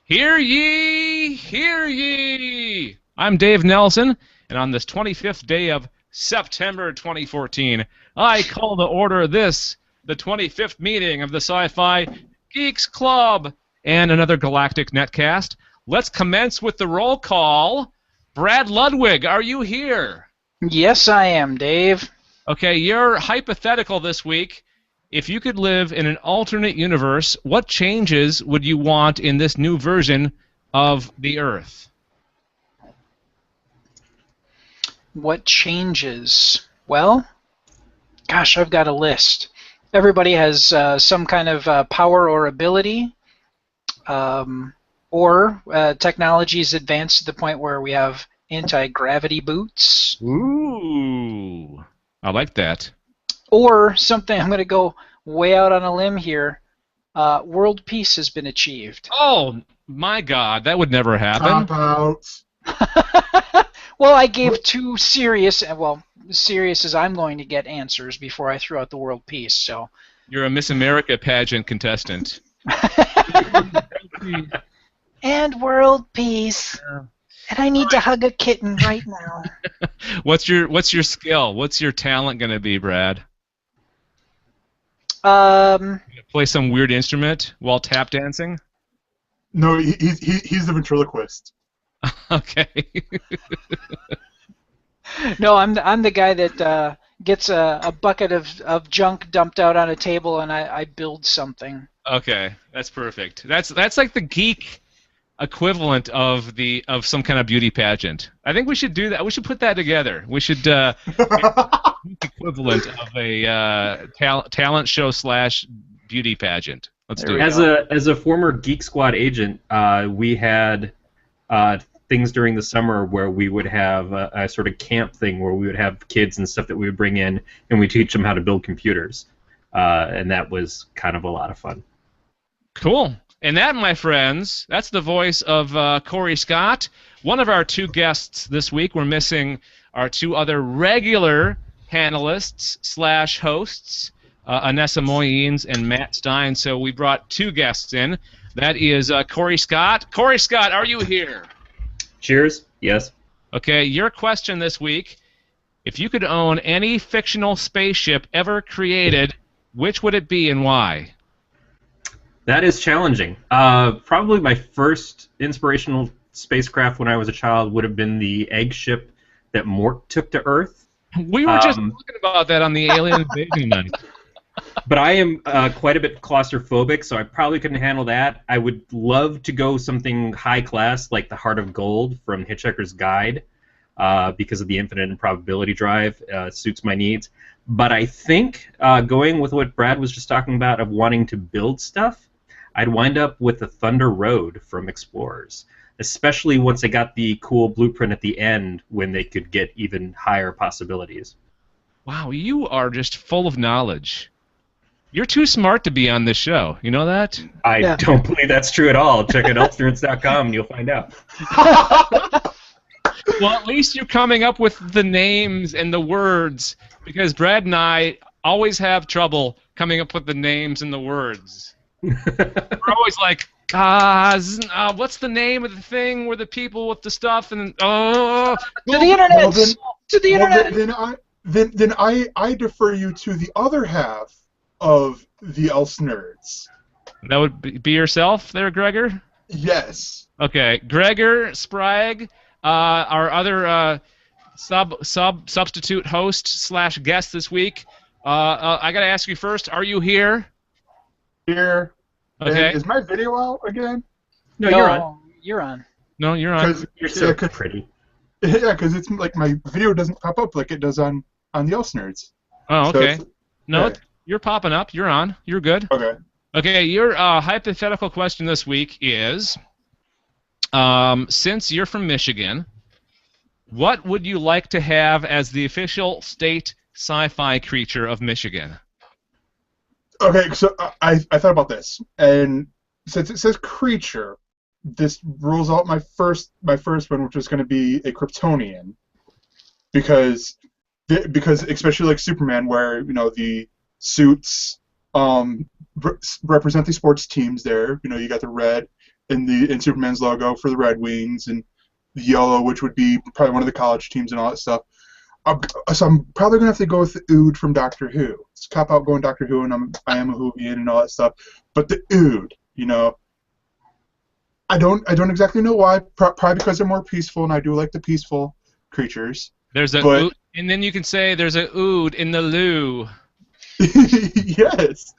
Hear ye, hear ye! I'm Dave Nelson, and on this 25th day of September 2014, I call to order this, the 25th meeting of the SciFi Geeks Club, and another galactic netcast. Let's commence with the roll call. Brad Ludwig, are you here? Yes, I am, Dave. Okay, you're hypothetical this week. If you could live in an alternate universe, what changes would you want in this new version of the Earth? What changes? Well, gosh, I've got a list. Everybody has some kind of power or ability, or technology's advanced to the point where we have anti-gravity boots. Ooh, I like that. Or something, I'm going to go way out on a limb here, world peace has been achieved. Oh, my God, that would never happen. Cop out. Well, I gave two serious, serious as I'm going to get answers before I threw out the world peace, so. You're a Miss America pageant contestant. And world peace. And I need to hug a kitten right now. What's your skill? What's your talent going to be, Brad? Play some weird instrument while tap dancing? No, he's the ventriloquist. Okay. No, I'm the guy that gets a bucket of junk dumped out on a table and I build something. Okay, that's perfect. That's like the geek equivalent of some kind of beauty pageant. I think we should do that. We should put that together. We should equivalent of a talent show / beauty pageant. Let's do it. As a former Geek Squad agent, we had things during the summer where we would have a sort of camp thing where we would have kids and stuff that we would bring in and we teach them how to build computers, and that was kind of a lot of fun. Cool. And that, my friends, that's the voice of Corey Scott. One of our two guests this week. We're missing our two other regular panelists / hosts, Anessa Moyens and Matt Stein. So we brought two guests in. That is Corey Scott. Corey Scott, are you here? Cheers. Yes. Okay, your question this week. If you could own any fictional spaceship ever created, which would it be and why? That is challenging. Probably my first inspirational spacecraft when I was a child would have been the egg ship that Mork took to Earth. We were just talking about that on the Alien Invasion night. But I am quite a bit claustrophobic, so I probably couldn't handle that. I would love to go something high class like the Heart of Gold from Hitchhiker's Guide because of the infinite improbability drive suits my needs. But I think going with what Brad was just talking about of wanting to build stuff, I'd wind up with the Thunder Road from Explorers, especially once they got the cool blueprint at the end when they could get even higher possibilities. Wow, you are just full of knowledge. You're too smart to be on this show. You know that? I don't believe that's true at all. Check out Elsenerds.com and you'll find out. Well, at least you're coming up with the names and the words, because Brad and I always have trouble coming up with the names and the words. We're always like, what's the name of the thing where the people with the stuff and to the internet. To the internet. Then I defer you to the other half of the Elsenerds. That would be yourself there, Gregor? Yes. Okay, Gregor Sprague, our other substitute host / guest this week. I gotta ask you first, are you here? Here. Okay. And is my video out again? No, you're on. You're on. No, you're on. You're so pretty. Yeah, because it's like my video doesn't pop up like it does on the Elsenerds. Oh, okay. So No, you're popping up. You're on. You're good. Okay. Okay, your hypothetical question this week is, since you're from Michigan, what would you like to have as the official state sci-fi creature of Michigan? Okay, so I thought about this, and since it says creature, this rules out my first one, which was going to be a Kryptonian, because especially like Superman, where the suits represent the sports teams there. You got the red, in Superman's logo for the Red Wings, and the yellow, which would be probably one of the college teams and all that stuff. So I'm probably gonna have to go with the Ood from Doctor Who. It's a cop out going Doctor Who, and I am a Whovian and all that stuff. But the Ood, you know, I don't exactly know why. Probably because they're more peaceful, and I do like the peaceful creatures. There's a Ood, and then you can say there's a Ood in the loo. Yes.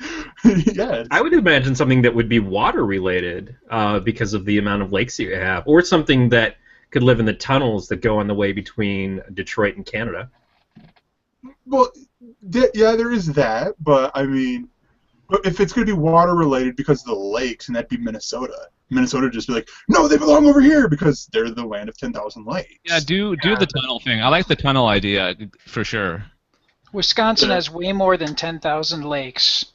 Yes. I would imagine something that would be water related because of the amount of lakes that you have, or something that could live in the tunnels that go on the way between Detroit and Canada. Well, yeah, there is that, but I mean, if it's going to be water related because of the lakes, and that'd be Minnesota. Minnesota would just be like, no, they belong over here because they're the land of 10,000 lakes. Yeah, do the tunnel thing. I like the tunnel idea for sure. Wisconsin has way more than 10,000 lakes.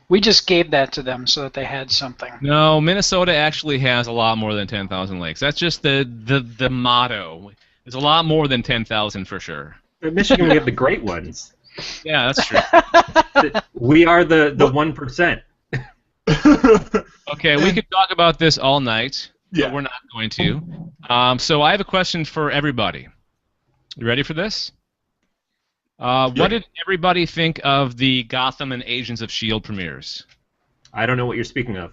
We just gave that to them so that they had something. No, Minnesota actually has a lot more than 10,000 lakes. That's just the motto. There's a lot more than 10,000 for sure. In Michigan, we have the great ones. Yeah, that's true. We are the 1%. Okay, we could talk about this all night, Yeah. but we're not going to. So I have a question for everybody. You ready for this? What did everybody think of the Gotham and Agents of S.H.I.E.L.D. premieres? I don't know what you're speaking of.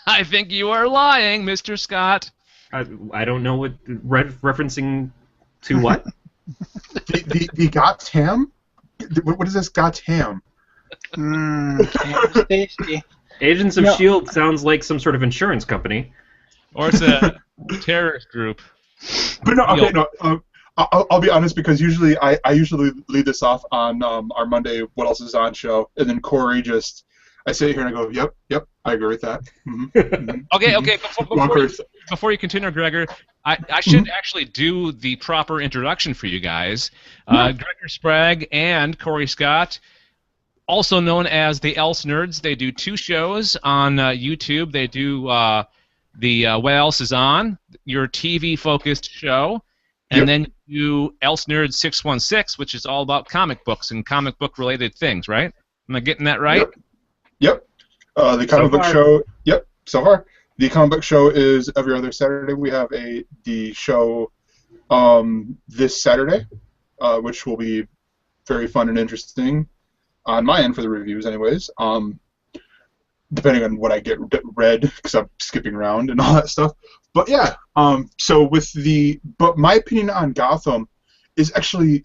I think you are lying, Mr. Scott. I don't know what referencing to what. the Gotham? What is this Gotham? Tasty. Agents of S.H.I.E.L.D. sounds like some sort of insurance company. Or it's a terrorist group. But no, okay, no. I'll be honest, because usually I usually lead this off on our Monday What Else Is On show, and then Corey just, I sit here and I go, yep, I agree with that. Okay. Before you continue, Gregor, I should actually do the proper introduction for you guys. Gregor Sprague and Corey Scott, also known as the Elsenerds, they do 2 shows on YouTube. They do the What Else Is On, your TV-focused show. And then you do Elsenerds 616, which is all about comic books and comic book related things, right? Am I getting that right? Yep. The comic book show. Yep. So far, the comic book show is every other Saturday. We have the show this Saturday, which will be very fun and interesting on my end for the reviews, anyways. Depending on what I get read, because I'm skipping around and all that stuff. But yeah, but my opinion on Gotham is actually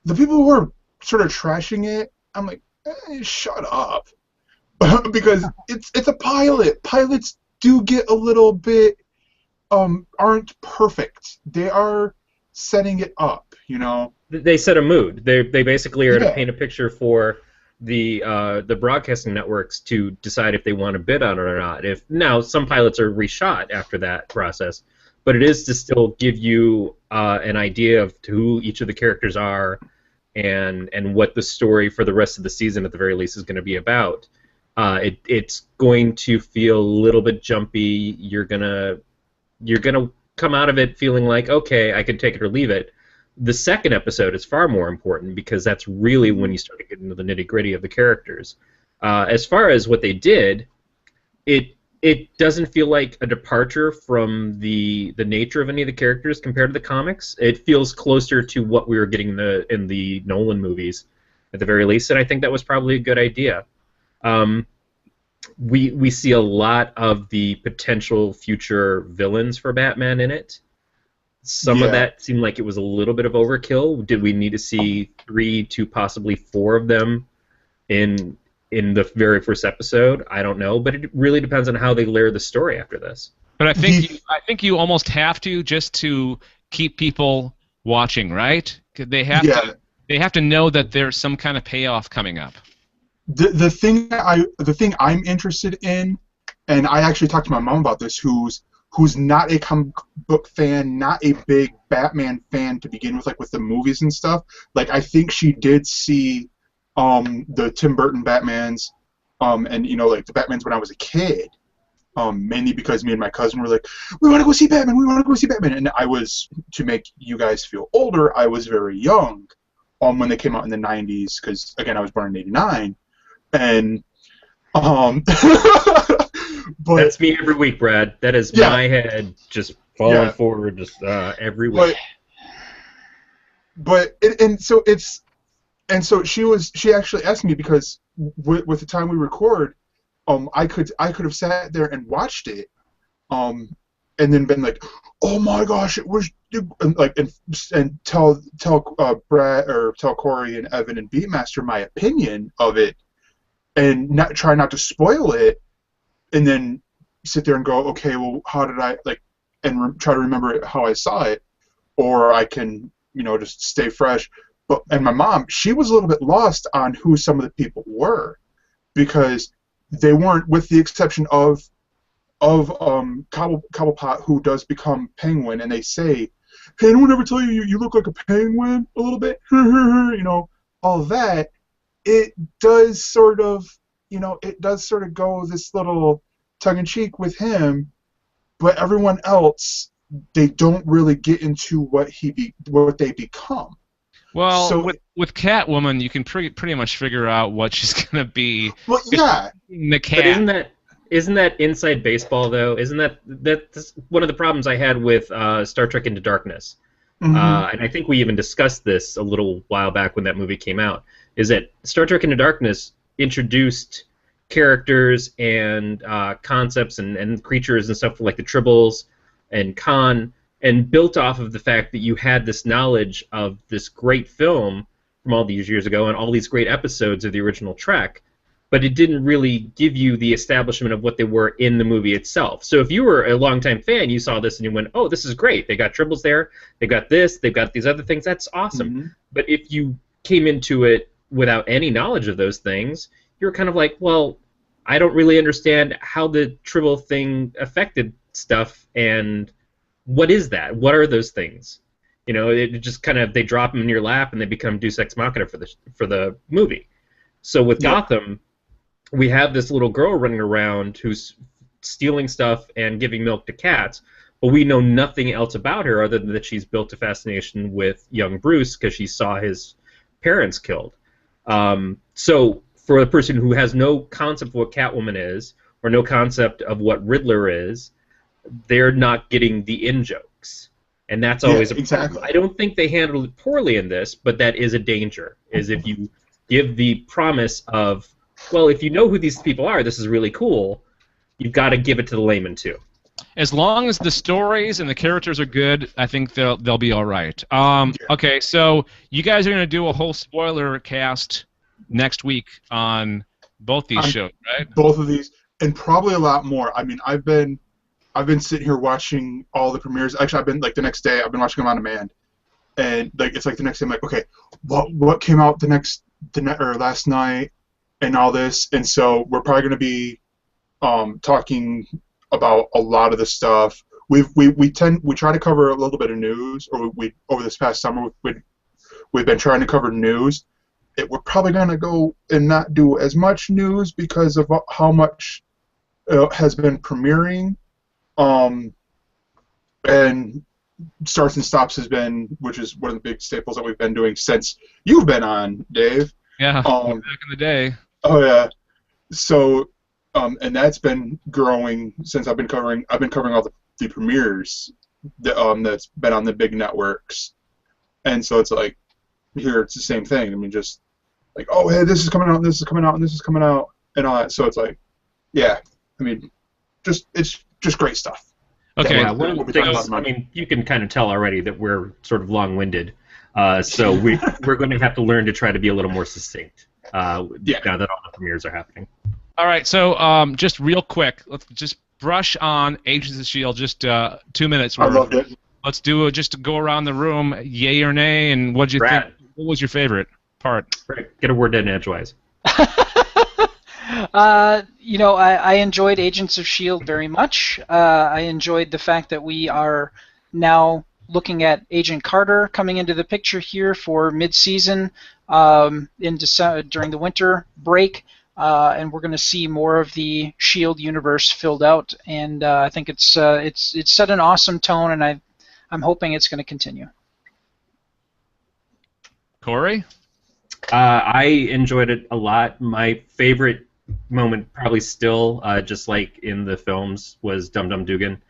the people who are sort of trashing it. I'm like, shut up, because it's a pilot. Pilots do get a little bit aren't perfect. They are setting it up, you know. They set a mood. They basically are to paint a picture for the broadcasting networks to decide if they want to bid on it or not. Now some pilots are reshot after that process, but it is to still give you an idea of who each of the characters are and what the story for the rest of the season at the very least is going to be about. It's going to feel a little bit jumpy. You're gonna come out of it feeling like, okay, I can take it or leave it. The second episode is far more important because that's really when you start to get into the nitty-gritty of the characters. As far as what they did, it doesn't feel like a departure from the nature of any of the characters compared to the comics. It feels closer to what we were getting in the Nolan movies, at the very least, and I think that was probably a good idea. We see a lot of the potential future villains for Batman in it. Some of that seemed like it was a little bit of overkill. Did we need to see 3 to possibly 4 of them in the very first episode? I don't know, but it really depends on how they layer the story after this. But I think you almost have to, just to keep people watching, right? They have to know that there's some kind of payoff coming up. The thing I'm interested in, and I actually talked to my mom about this, who's not a comic book fan, not a big Batman fan to begin with, like with the movies and stuff. Like, I think she did see the Tim Burton Batmans, and you know, like the Batmans when I was a kid, mainly because me and my cousin were like, we want to go see Batman, we want to go see Batman, and I was, to make you guys feel older, I was very young when they came out in the 90s, because again I was born in '89, and but That's me every week, Brad. That is Yeah. my head just falling forward just every week. And so she actually asked me because with the time we record, I could have sat there and watched it, and then been like, oh my gosh, it was and tell Brad or tell Corey and Evan and Beatmaster my opinion of it, and try not to spoil it, and then sit there and go, okay, well, how did I try to remember how I saw it, or I can just stay fresh. And my mom, she was a little bit lost on who some of the people were, because they weren't, with the exception of Cobblepot, who does become Penguin, and they say, hey, anyone ever tell you look like a penguin a little bit? All that. It does sort of go this little tongue-in-cheek with him, but everyone else, they don't really get into what they become. Well, so, with Catwoman, you can pretty much figure out what she's gonna be. Well, yeah. The cat. But isn't that inside baseball though? Isn't that's one of the problems I had with Star Trek Into Darkness? Mm-hmm. And I think we even discussed this a little while back when that movie came out. Is that Star Trek Into Darkness introduced characters and concepts and creatures and stuff like the Tribbles and Khan, and built off of the fact that you had this knowledge of this great film from all these years ago and all these great episodes of the original Trek, but it didn't really give you the establishment of what they were in the movie itself. So if you were a longtime fan, you saw this and you went, oh, this is great. They got Tribbles there, they got this, they've got these other things, that's awesome. Mm-hmm. But if you came into it without any knowledge of those things, you're kind of like, well, I don't really understand how the Tribble thing affected stuff, and what is that? What are those things? It just kind of, they drop them in your lap and they become Deus Ex Machina for the movie. So with Gotham, we have this little girl running around who's stealing stuff and giving milk to cats, but we know nothing else about her other than that she's built a fascination with young Bruce because she saw his parents killed. So for a person who has no concept of what Catwoman is or no concept of what Riddler is, they're not getting the in-jokes. And that's always a problem. Exactly. I don't think they handled it poorly in this, but that is a danger, is if you give the promise of, well, if you know who these people are, this is really cool, you've got to give it to the layman, too. As long as the stories and the characters are good, I think they'll be all right. Okay, so you guys are going to do a whole spoiler cast next week on both these shows, right? Both of these, and probably a lot more. I mean, I've been sitting here watching all the premieres. Actually, I've been the next day. I've been watching them on demand, and it's the next day. I'm like, okay, what came out last night, and all this. And so we're probably going to be talking about a lot of the stuff. We try to cover a little bit of news, or we over this past summer we've been trying to cover news. We're probably going to go and not do as much news because of how much has been premiering. And Starts and Stops has been, which is one of the big staples that we've been doing since you've been on, Dave. Yeah, back in the day. Oh yeah. So, and that's been growing since I've been covering all the premieres that's been on the big networks, and so it's like here it's the same thing. I mean, just like, oh hey, this is coming out, and this is coming out, and this is coming out, and all that. So it's like, yeah, I mean, it's just great stuff. Okay. Yeah, one of the things, I mean, you can kind of tell already that we're sort of long-winded, so we're going to have to learn to try to be a little more succinct now that all the premieres are happening. All right, so just real quick, let's just brush on Agents of S.H.I.E.L.D. just 2 minutes. I loved it. Let's do just go around the room, yay or nay, and what did you think? What was your favorite part? Right. Get a word in edgewise. I enjoyed Agents of S.H.I.E.L.D. very much. I enjoyed the fact that we are now looking at Agent Carter coming into the picture here for mid-season in December, during the winter break, and we're going to see more of the S.H.I.E.L.D. universe filled out. And I think it's set an awesome tone, and I'm hoping it's going to continue. Corey? I enjoyed it a lot. My favorite moment probably still, just like in the films, was Dum Dum Dugan.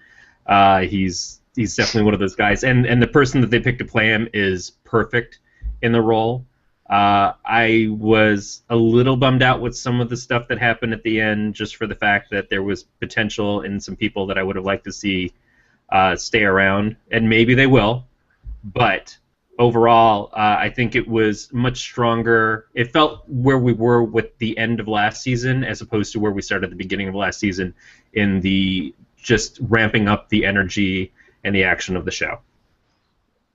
He's definitely one of those guys, and the person that they picked to play him is perfect in the role. I was a little bummed out with some of the stuff that happened at the end, just for the fact that there was potential in some people that I would have liked to see stay around, and maybe they will. But overall, I think it was much stronger. It felt where we were with the end of last season, as opposed to where we started at the beginning of last season, in the just ramping up the energy and the action of the show.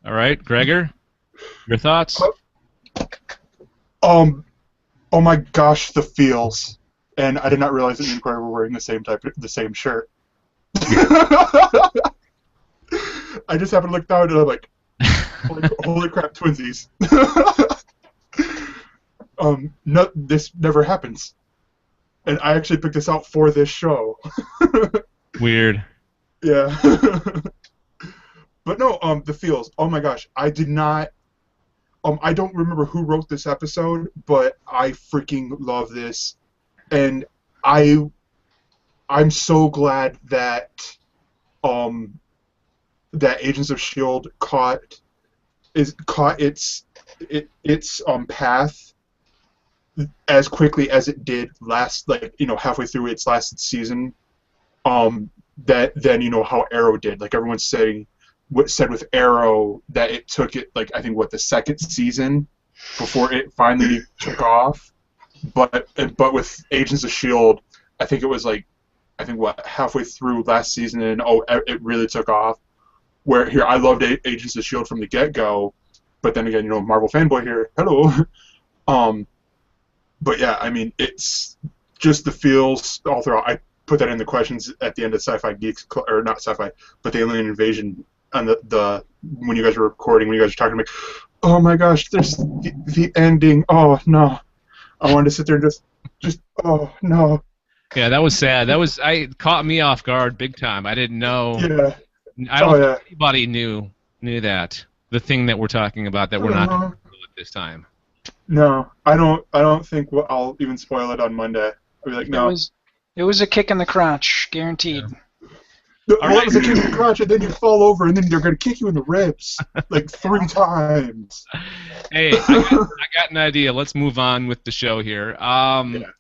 All right, Gregor, your thoughts? Oh my gosh, the feels, and I did not realize that me and Corey were wearing the same shirt. I just happened to look down and I'm like, holy crap, twinsies. No, this never happens, and I actually picked this out for this show. Weird. Yeah. But no, the feels. Oh my gosh, I did not. I don't remember who wrote this episode, but I freaking love this, and I'm so glad that that Agents of S.H.I.E.L.D. caught its path as quickly as it did halfway through its last season. That then how Arrow did. Like everyone's saying. What said with Arrow that it took it I think the second season before it finally took off, but with Agents of S.H.I.E.L.D. I think it was halfway through last season and it really took off. Where here I loved Agents of S.H.I.E.L.D. from the get-go, but then again Marvel fanboy here, hello. But yeah, I mean it's just the feels all throughout. I put that in the questions at the end of SciFi Geeks Club, or not Sci-Fi, but the Alien Invasion. On the when you guys were recording, when you guys were talking, like, oh my gosh, there's the ending. Oh no, I wanted to sit there and just oh no. Yeah, that was sad. Caught me off guard big time. I didn't know. Yeah. I don't think anybody knew that the thing that we're talking about that we're not going to do it this time. No, I don't think I'll even spoil it on Monday. I'll be like, no. It was a kick in the crotch, guaranteed. Yeah. It was a kick in the crotch, and then you fall over, and then they're going to kick you in the ribs like 3 times. Hey, I got an idea. Let's move on with the show here.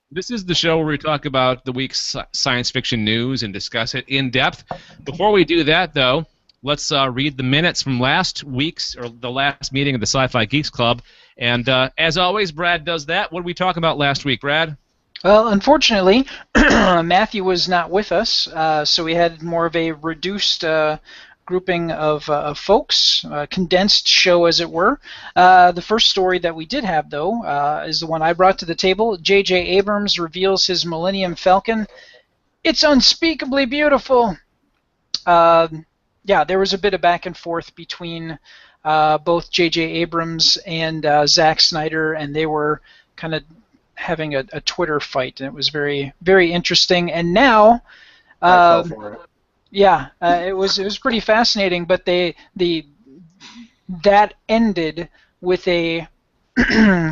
This is the show where we talk about the week's science fiction news and discuss it in depth. Before we do that, though, let's read the minutes from last week's, or the last meeting of the SciFi Geeks Club. And as always, Brad does that. What did we talk about last week, Brad? Well, unfortunately, Matthew was not with us, so we had more of a reduced grouping of folks, condensed show, as it were. The first story that we did have, though, is the one I brought to the table. J.J. Abrams reveals his Millennium Falcon. It's unspeakably beautiful. Yeah, there was a bit of back and forth between both J.J. Abrams and Zack Snyder, and they were kind of having a Twitter fight, and it was very, very interesting. And now, I fell for it. Yeah, it was pretty fascinating. But that ended with a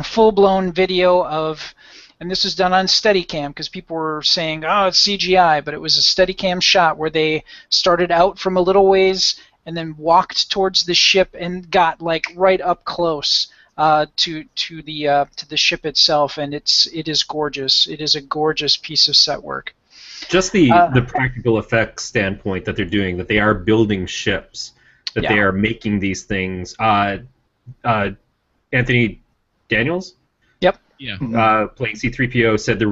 full-blown video of, and this was done on Steadicam because people were saying, oh, it's CGI, but it was a Steadicam shot where they started out from a little ways and then walked towards the ship and got right up close to the ship itself, and it is gorgeous. It is a gorgeous piece of set work. Just the practical effects standpoint that they're doing, that they are building ships, that they are making these things. Anthony Daniels? Yep. Yeah. Playing C-3PO said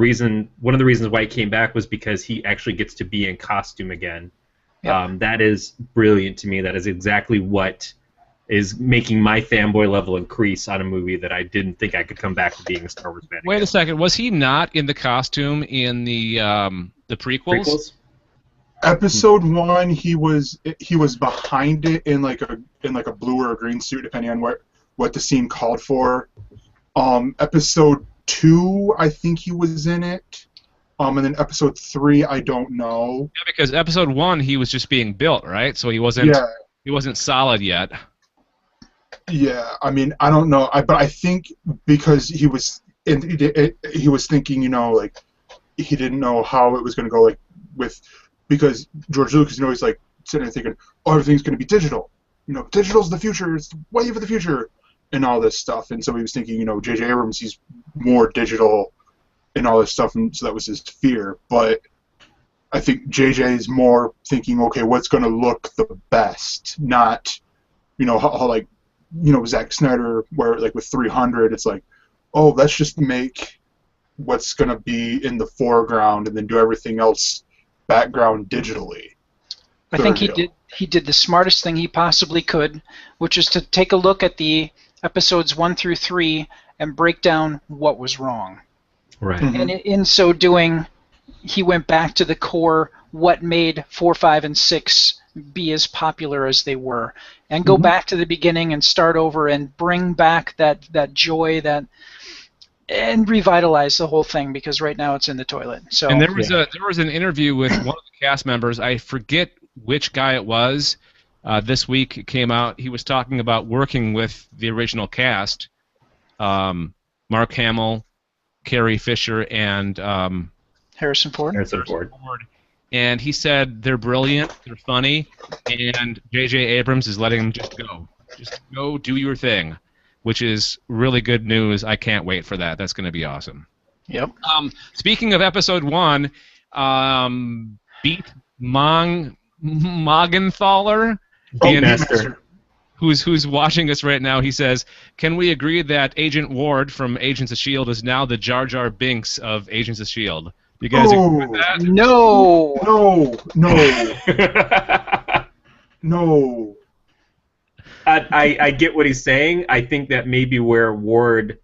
one of the reasons why he came back was because he actually gets to be in costume again. Yep. That is brilliant to me. That is exactly what is making my fanboy level increase on a movie that I didn't think I could come back to being a Star Wars fan. Wait a second, was he not in the costume in the prequels? Episode 1, he was behind it in like a blue or a green suit, depending on what the scene called for. Episode 2, I think he was in it. And then episode 3, I don't know. Yeah, because episode 1 he was just being built, right? So he wasn't solid yet. Yeah, I mean, I don't know, but I think because he was thinking, he didn't know how it was going to go, like because George Lucas, he's like sitting there thinking, oh, everything's going to be digital. Digital's the future. It's the wave of the future, and all this stuff. And so he was thinking, J.J. Abrams, he's more digital and all this stuff, and so that was his fear. But I think J.J. is more thinking, okay, what's going to look the best, not, how like, Zack Snyder, where like with 300, it's like, oh, let's just make what's going to be in the foreground and then do everything else background digitally. I think he did the smartest thing he possibly could, which is to take a look at the episodes 1 through 3 and break down what was wrong. Right. Mm-hmm. And in so doing, he went back to the core, what made 4, 5, and 6 be as popular as they were, and go back to the beginning and start over and bring back that joy, and revitalize the whole thing, because right now it's in the toilet. So. And there was an interview with one of the cast members. I forget which guy it was. This week it came out. He was talking about working with the original cast, Mark Hamill, Carrie Fisher, and Harrison Ford. And he said they're brilliant, they're funny, and J.J. Abrams is letting them just go. Just go do your thing, which is really good news. I can't wait for that. That's going to be awesome. Yep. Speaking of episode 1, Beat Morgenthaler, who's watching us right now, he says, can we agree that Agent Ward from Agents of S.H.I.E.L.D. is now the Jar Jar Binks of Agents of S.H.I.E.L.D.? You guys agree with that? No. No. I get what he's saying. I think that maybe where Ward,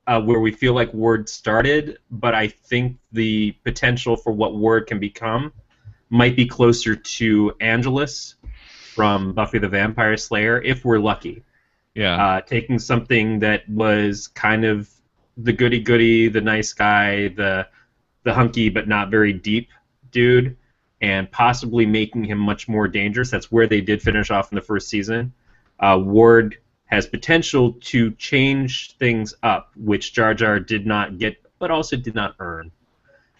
where we feel like Ward started, but I think the potential for what Ward can become might be closer to Angelus from Buffy the Vampire Slayer, if we're lucky. Yeah. Taking something that was kind of the goody-goody, the nice guy, the hunky but not very deep dude, and possibly making him much more dangerous. That's where they did finish off in the first season. Ward has potential to change things up, which Jar Jar did not get, but also did not earn.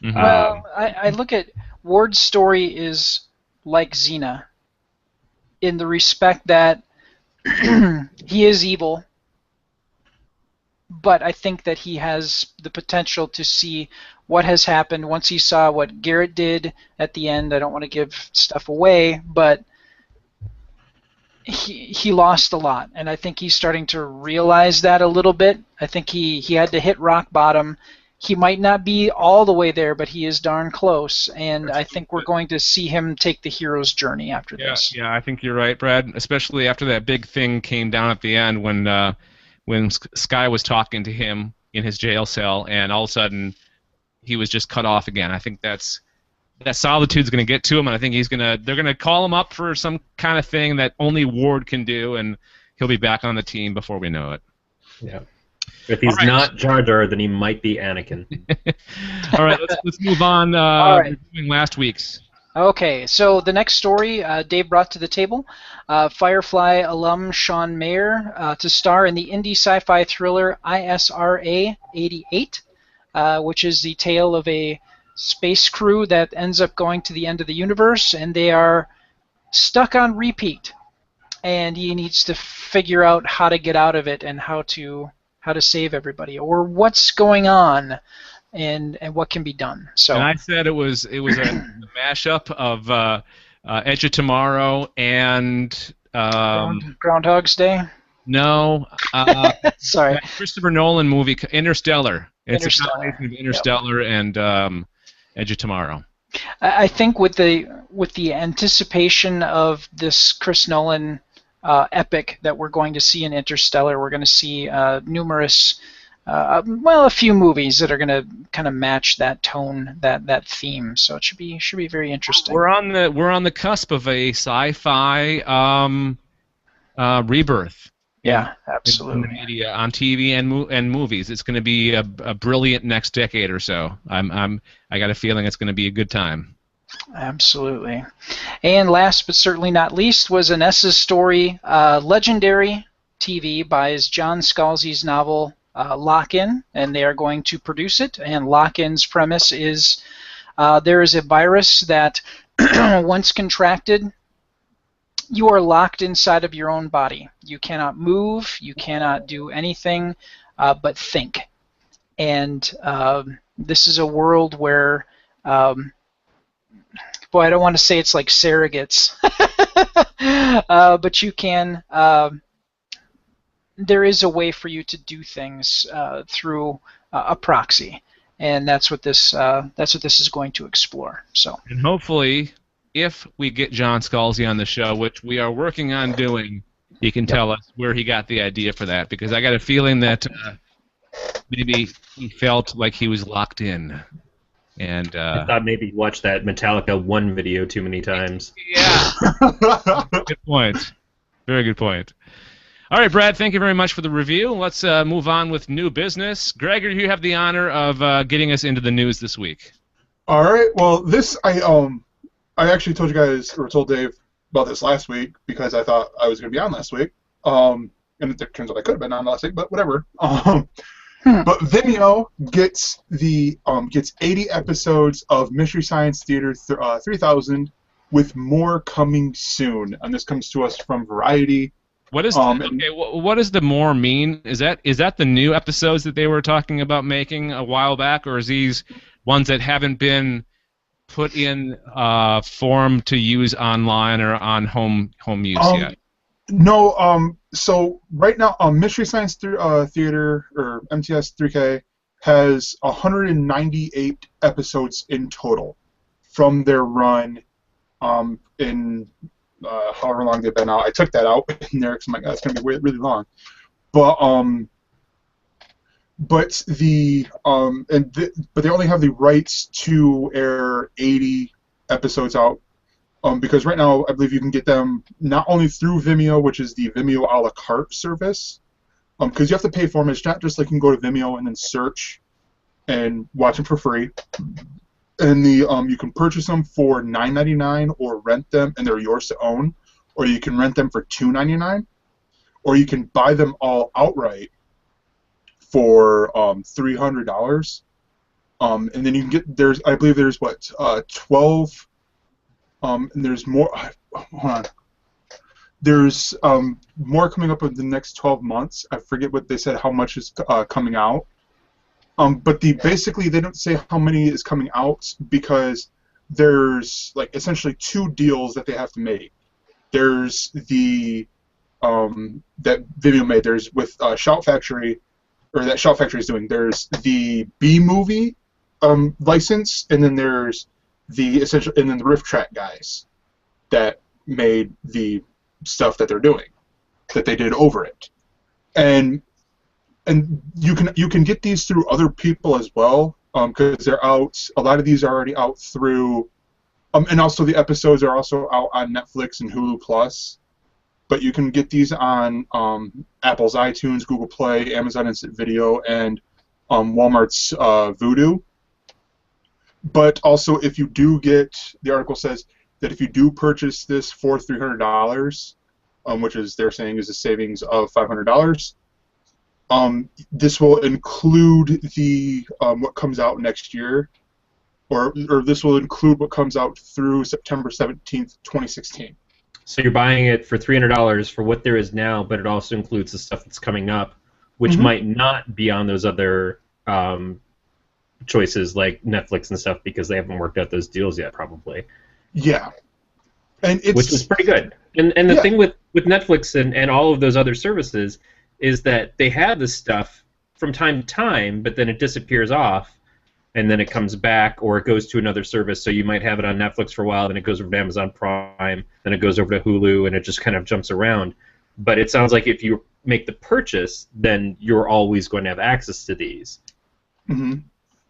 Mm-hmm. Well, I look at Ward's story is like Xena, in the respect that he is evil, but I think that he has the potential to see what has happened once he saw what Garrett did at the end. I don't want to give stuff away, but he lost a lot, and I think he's starting to realize that a little bit. I think he had to hit rock bottom. He might not be all the way there, but he is darn close, and I think we're going to see him take the hero's journey after this. Yeah, I think you're right, Brad, especially after that big thing came down at the end when Sky was talking to him in his jail cell, and all of a sudden he was just cut off again. I think that solitude's going to get to him, and I think they're going to call him up for some kind of thing that only Ward can do, and he'll be back on the team before we know it. Yeah. If he's not Jar Jar, then he might be Anakin. All right, let's move on. All right. We're doing last week's. Okay, so the next story Dave brought to the table, Firefly alum Sean Mayer to star in the indie sci-fi thriller ISRA 88, which is the tale of a space crew that ends up going to the end of the universe, and they are stuck on repeat, and he needs to figure out how to get out of it and how to save everybody, or what's going on, and what can be done. So. And I said it was a mashup of Edge of Tomorrow and Groundhog's Day. No, sorry. Christopher Nolan movie Interstellar. It's a combination of Interstellar and Edge of Tomorrow. I think with the anticipation of this Chris Nolan epic that we're going to see in Interstellar, we're going to see numerous, a few movies that are going to kind of match that tone, that theme. So it should be very interesting. We're on the cusp of a sci-fi rebirth. Yeah, absolutely. In the media, on TV and movies, it's going to be a brilliant next decade or so. I got a feeling it's going to be a good time. Absolutely. And last but certainly not least was Anessa's story, Legendary TV buys John Scalzi's novel Lock-In, and they are going to produce it. And Lock-In's premise is there is a virus that once contracted, you are locked inside of your own body. You cannot move, you cannot do anything but think. And this is a world where, boy, I don't want to say it's like surrogates, but you can. There is a way for you to do things through a proxy, and that's what this is going to explore. So, and hopefully, if we get John Scalzi on the show, which we are working on doing, he can tell us where he got the idea for that, because I got a feeling that maybe he felt like he was locked in. And I thought maybe he watched that Metallica 1 video too many times. Yeah. Good point. Very good point. All right, Brad, thank you very much for the review. Let's move on with new business. Gregor, you have the honor of getting us into the news this week. All right. Well, this I actually told you guys, or told Dave about this last week because I thought I was going to be on last week. And it turns out I could have been on last week, but whatever. But Vimeo gets 80 episodes of Mystery Science Theater 3000, with more coming soon. And this comes to us from Variety. What is what does the more mean? Is that the new episodes that they were talking about making a while back, or is these ones that haven't been put in form to use online or on home use yet? No. So right now, Mystery Science Theater, or MTS3K, has 198 episodes in total from their run in however long they've been out. I took that out in there because I'm like, that's going to be really long. But they only have the rights to air 80 episodes out, because right now I believe you can get them not only through Vimeo, which is the Vimeo a la carte service, because you have to pay for them. It's not just like you can go to Vimeo and then search and watch them for free. And you can purchase them for $9.99 or rent them, and they're yours to own, or you can rent them for $2.99, or you can buy them all outright for $300. And then you can get I believe there's 12. And there's more. Hold on. There's more coming up in the next 12 months. I forget what they said. How much is coming out? But basically they don't say how many is coming out because there's like essentially two deals that they have to make. There's the that Vimeo made. There's with Shout Factory, or that Shout Factory is doing. There's the B movie license, and then there's the essential, and then the Riff Track guys that made the stuff that they're doing, that they did over it, and you can get these through other people as well, because they're out. A lot of these are already out through, and also the episodes are also out on Netflix and Hulu Plus. But you can get these on Apple's iTunes, Google Play, Amazon Instant Video, and Walmart's Vudu. But also, if you do get, the article says that if you do purchase this for $300, which is they're saying is a savings of $500, this will include the what comes out next year, or this will include what comes out through September 17th, 2016. So you're buying it for $300 for what there is now, but it also includes the stuff that's coming up, which might not be on those other choices like Netflix and stuff, because they haven't worked out those deals yet, probably. Yeah, and which is pretty good. And the thing with Netflix and all of those other services is that they have this stuff from time to time, but then it disappears off, and then it comes back, or it goes to another service. So you might have it on Netflix for a while, then it goes over to Amazon Prime, then it goes over to Hulu, and it just kind of jumps around. But it sounds like if you make the purchase, then you're always going to have access to these. Mm-hmm.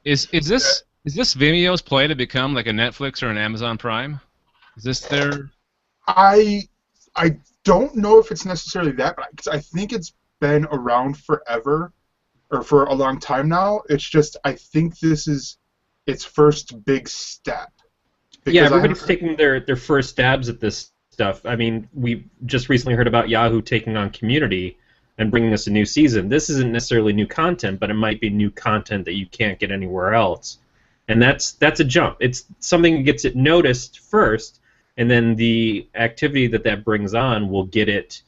Is this Vimeo's play to become like a Netflix or an Amazon Prime? Is this their? I don't know if it's necessarily that, but I think it's been around forever, or for a long time now. It's just I think this is its first big step. Yeah, everybody's taking their first stabs at this stuff. I mean, we just recently heard about Yahoo taking on Community, and bringing us a new season. This isn't necessarily new content, but it might be new content that you can't get anywhere else. And that's a jump. It's something that gets it noticed first, and then the activity that brings on will get it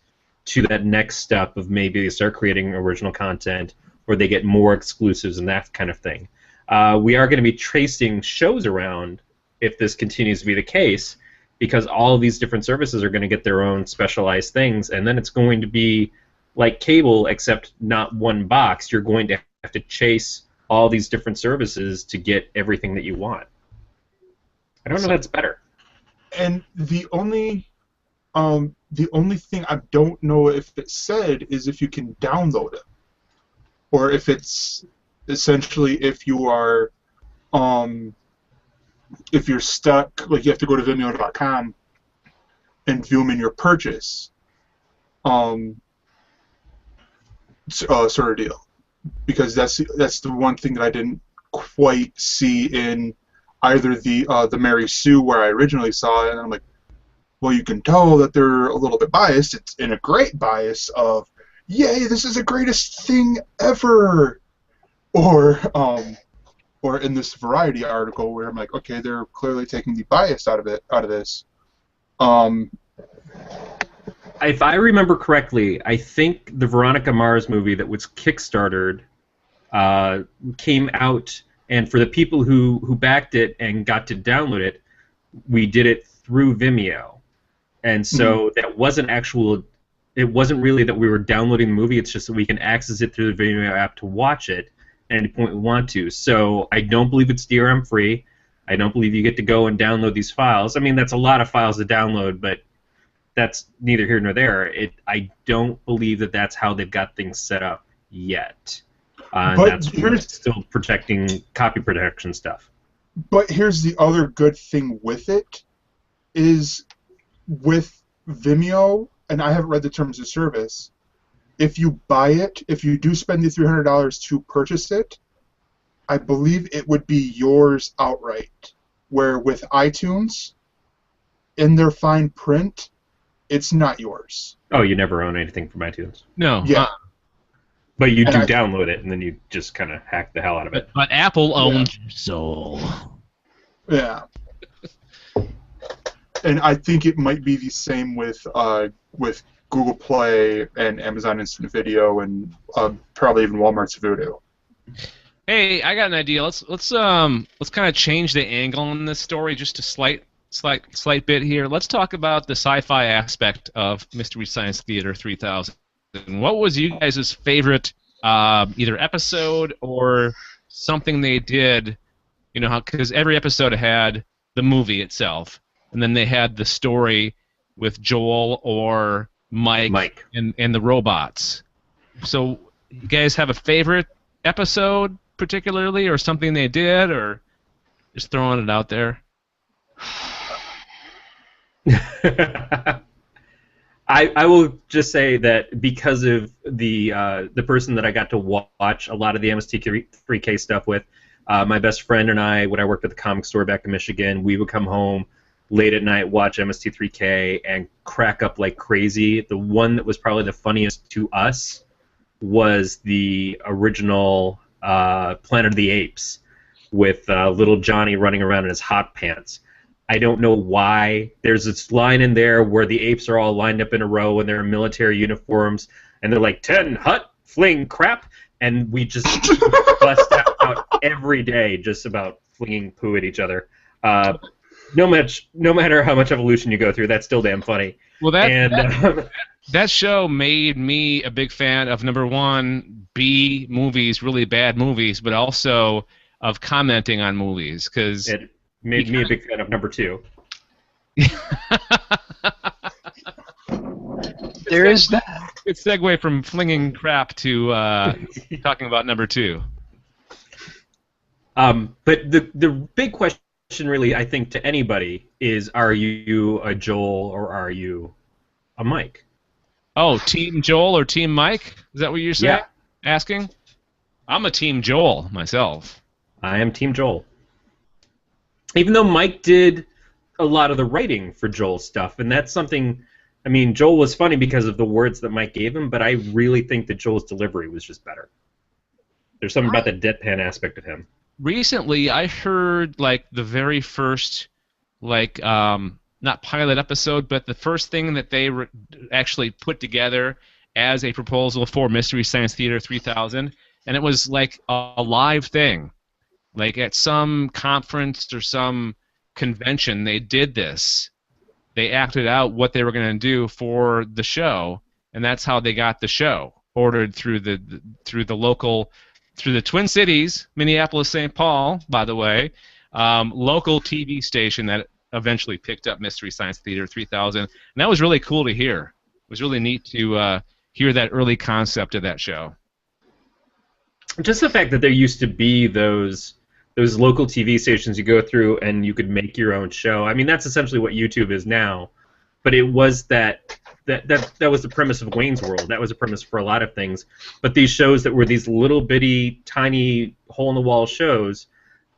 to that next step of maybe they start creating original content, or they get more exclusives and that kind of thing. We are going to be tracing shows around if this continues to be the case, because all of these different services are going to get their own specialized things, and then it's going to be like cable, except not one box. You're going to have to chase all these different services to get everything that you want. I don't know if that's better. And the only thing I don't know if it said is if you can download it, or if it's essentially if you are if you're stuck, like you have to go to Vimeo.com and view them in your purchase, sort of deal. Because that's the one thing that I didn't quite see in either the Mary Sue where I originally saw it, and I'm like, well, you can tell that they're a little bit biased. It's in a great bias of, yay, this is the greatest thing ever, or in this Variety article where I'm like, okay, they're clearly taking the bias out of this. If I remember correctly, I think the Veronica Mars movie that was Kickstartered came out, and for the people who backed it and got to download it, we did it through Vimeo. And so that wasn't it wasn't really that we were downloading the movie, it's just that we can access it through the Vimeo app to watch it at any point we want to. So I don't believe it's DRM free. I don't believe you get to go and download these files. I mean, that's a lot of files to download, but that's neither here nor there. I don't believe that that's how they've got things set up yet. But that's still protecting copy protection stuff. But here's the other good thing with it, is with Vimeo, and I haven't read the terms of service, if you buy it, if you do spend the $300 to purchase it, I believe it would be yours outright. Where with iTunes, in their fine print, it's not yours. Oh, you never own anything from iTunes? No. Yeah. But you do download it, and then you just kind of hack the hell out of it. But Apple owns your soul. Yeah. And I think it might be the same with Google Play and Amazon Instant Video and probably even Walmart's Vudu. Hey, I got an idea. Let's kind of change the angle on this story just a slight bit here. Let's talk about the sci-fi aspect of Mystery Science Theater 3000. What was you guys' favorite either episode or something they did? You know, because every episode had the movie itself, and then they had the story with Joel or Mike. And the robots. So you guys have a favorite episode particularly, or something they did, or just throwing it out there? I will just say that because of the person that I got to watch a lot of the MST3K stuff with, my best friend and I, when I worked at the comic store back in Michigan, we would come home late at night, watch MST3K, and crack up like crazy. The one that was probably the funniest to us was the original Planet of the Apes with little Johnny running around in his hot pants. I don't know why. There's this line in there where the apes are all lined up in a row and they're in military uniforms, and they're like, 10, hut, fling, crap, and we just bust out every day just about flinging poo at each other. No matter how much evolution you go through, that's still damn funny. Well, that show made me a big fan of, number one, B movies, really bad movies, but also of commenting on movies, because it made me a big fan of number 2. There is that. Good segue from flinging crap to talking about number 2. But the big question, really, I think, to anybody is, are you a Joel or are you a Mike? Oh, Team Joel or Team Mike? Is that what you're saying? Yeah. Asking? I'm a Team Joel myself. I am Team Joel. Even though Mike did a lot of the writing for Joel's stuff, and that's something I mean, Joel was funny because of the words that Mike gave him, but I really think that Joel's delivery was just better. There's something about the deadpan aspect of him. Recently, I heard like the very first, like not pilot episode, but the first thing that they actually put together as a proposal for Mystery Science Theater 3000, and it was like a live thing. Like at some conference or some convention, they did this. They acted out what they were going to do for the show, and that's how they got the show ordered through the local, through the Twin Cities, Minneapolis, St. Paul, by the way, local TV station that eventually picked up Mystery Science Theater 3000, and that was really cool to hear. It was really neat to hear that early concept of that show. Just the fact that there used to be those local TV stations you go through and you could make your own show. I mean, that's essentially what YouTube is now. But it was that was the premise of Wayne's World. That was the premise for a lot of things. But these shows that were these little bitty, tiny, hole-in-the-wall shows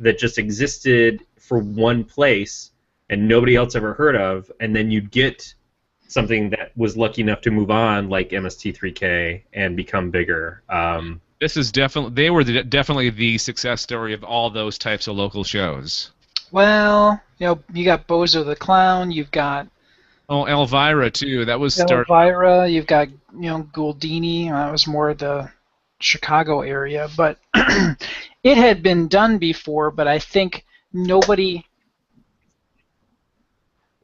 that just existed for one place and nobody else ever heard of, and then you'd get something that was lucky enough to move on, like MST3K, and become bigger. This is definitely definitely the success story of all those types of local shows. Well, you got Bozo the Clown, you've got Elvira too. That was Elvira. You've got Gouldini. That was more the Chicago area, but it had been done before. But I think nobody.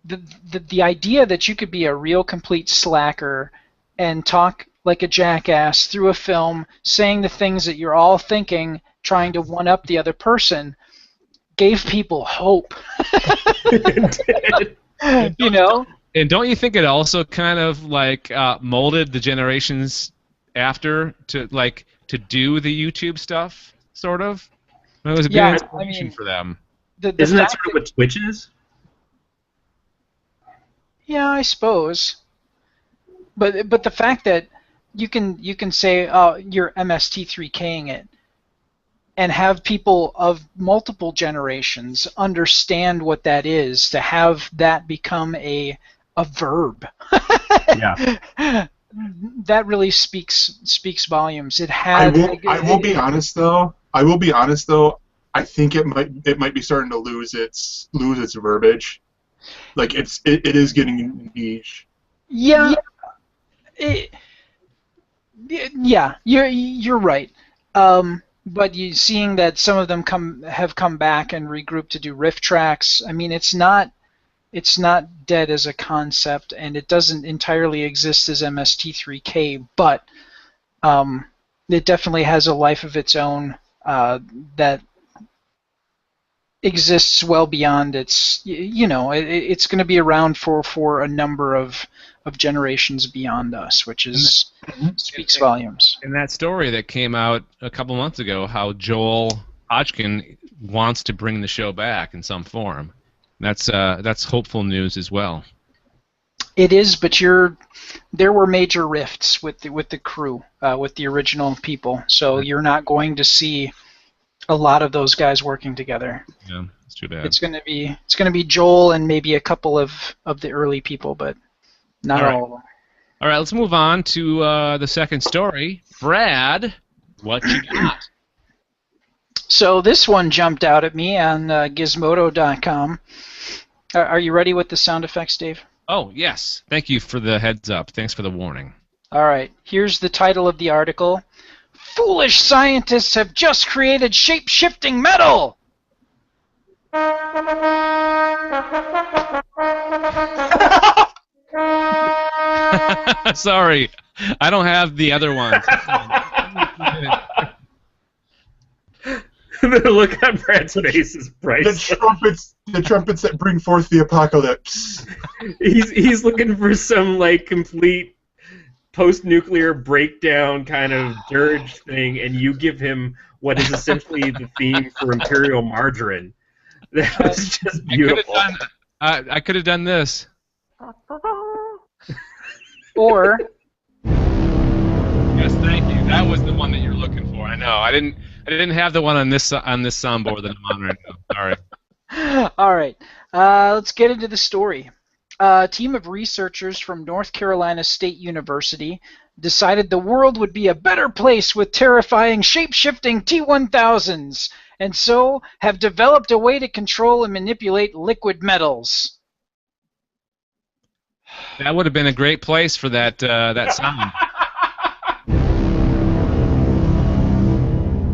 The idea that you could be a real complete slacker and talk like a jackass through a film, saying the things that you're all thinking, trying to one-up the other person, gave people hope. You know? And don't you think it also kind of like molded the generations after to do the YouTube stuff, sort of? It was a big inspiration for them. Isn't that sort of what Twitch is? Yeah, I suppose. But the fact that you can say, oh, you're MST3King it, and have people of multiple generations understand what that is, to have that become a verb. Yeah. That really speaks volumes. It had. I will be honest though. I think it might be starting to lose its verbiage. Like it is getting niche. Yeah. Yeah, you're right. But seeing that some of them have come back and regrouped to do riff tracks, I mean, it's not dead as a concept, and it doesn't entirely exist as MST3K, but it definitely has a life of its own that exists well beyond its. It's going to be around for a number of generations beyond us, which speaks volumes. And that story that came out a couple months ago, how Joel Hodgkin wants to bring the show back in some form. That's hopeful news as well. It is, but there were major rifts with the crew, with the original people. So you're not going to see a lot of those guys working together. Yeah, it's too bad. It's going to be Joel and maybe a couple of the early people, but not all of them. All right, let's move on to the second story. Brad, what you got? So this one jumped out at me on Gizmodo.com. Are you ready with the sound effects, Dave? Oh, yes. Thank you for the heads up. Thanks for the warning. All right. Here's the title of the article. Foolish scientists have just created shape-shifting metal! Sorry. I don't have the other ones. The look on Brad's face is priceless. The trumpets that bring forth the apocalypse. He's looking for some complete post-nuclear breakdown kind of dirge thing, and you give him what is essentially the theme for Imperial Margarine. That was just beautiful. I could have done this. Or yes, thank you. That was the one that you're looking for. I know. I didn't have the one on this soundboard that I'm on right now. Sorry. All right. Let's get into the story. a team of researchers from North Carolina State University decided the world would be a better place with terrifying shape-shifting T-1000s, and so have developed a way to control and manipulate liquid metals. That would have been a great place for that sound.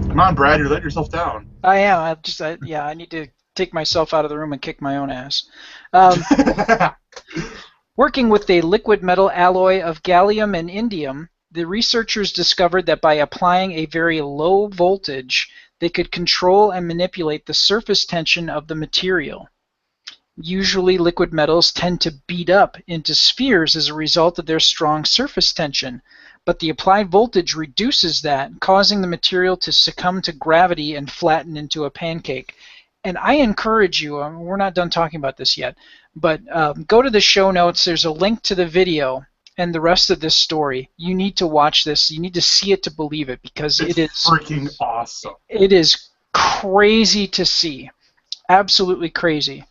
Come on, Brad, you're letting yourself down. I am. I need to take myself out of the room and kick my own ass. Working with a liquid metal alloy of gallium and indium, the researchers discovered that by applying a very low voltage, they could control and manipulate the surface tension of the material. Usually, liquid metals tend to beat up into spheres as a result of their strong surface tension, but the applied voltage reduces that, causing the material to succumb to gravity and flatten into a pancake. And I encourage you, we're not done talking about this yet, but go to the show notes. There's a link to the video and the rest of this story. You need to watch this. You need to see it to believe it, because it is freaking awesome. It is crazy to see. Absolutely crazy.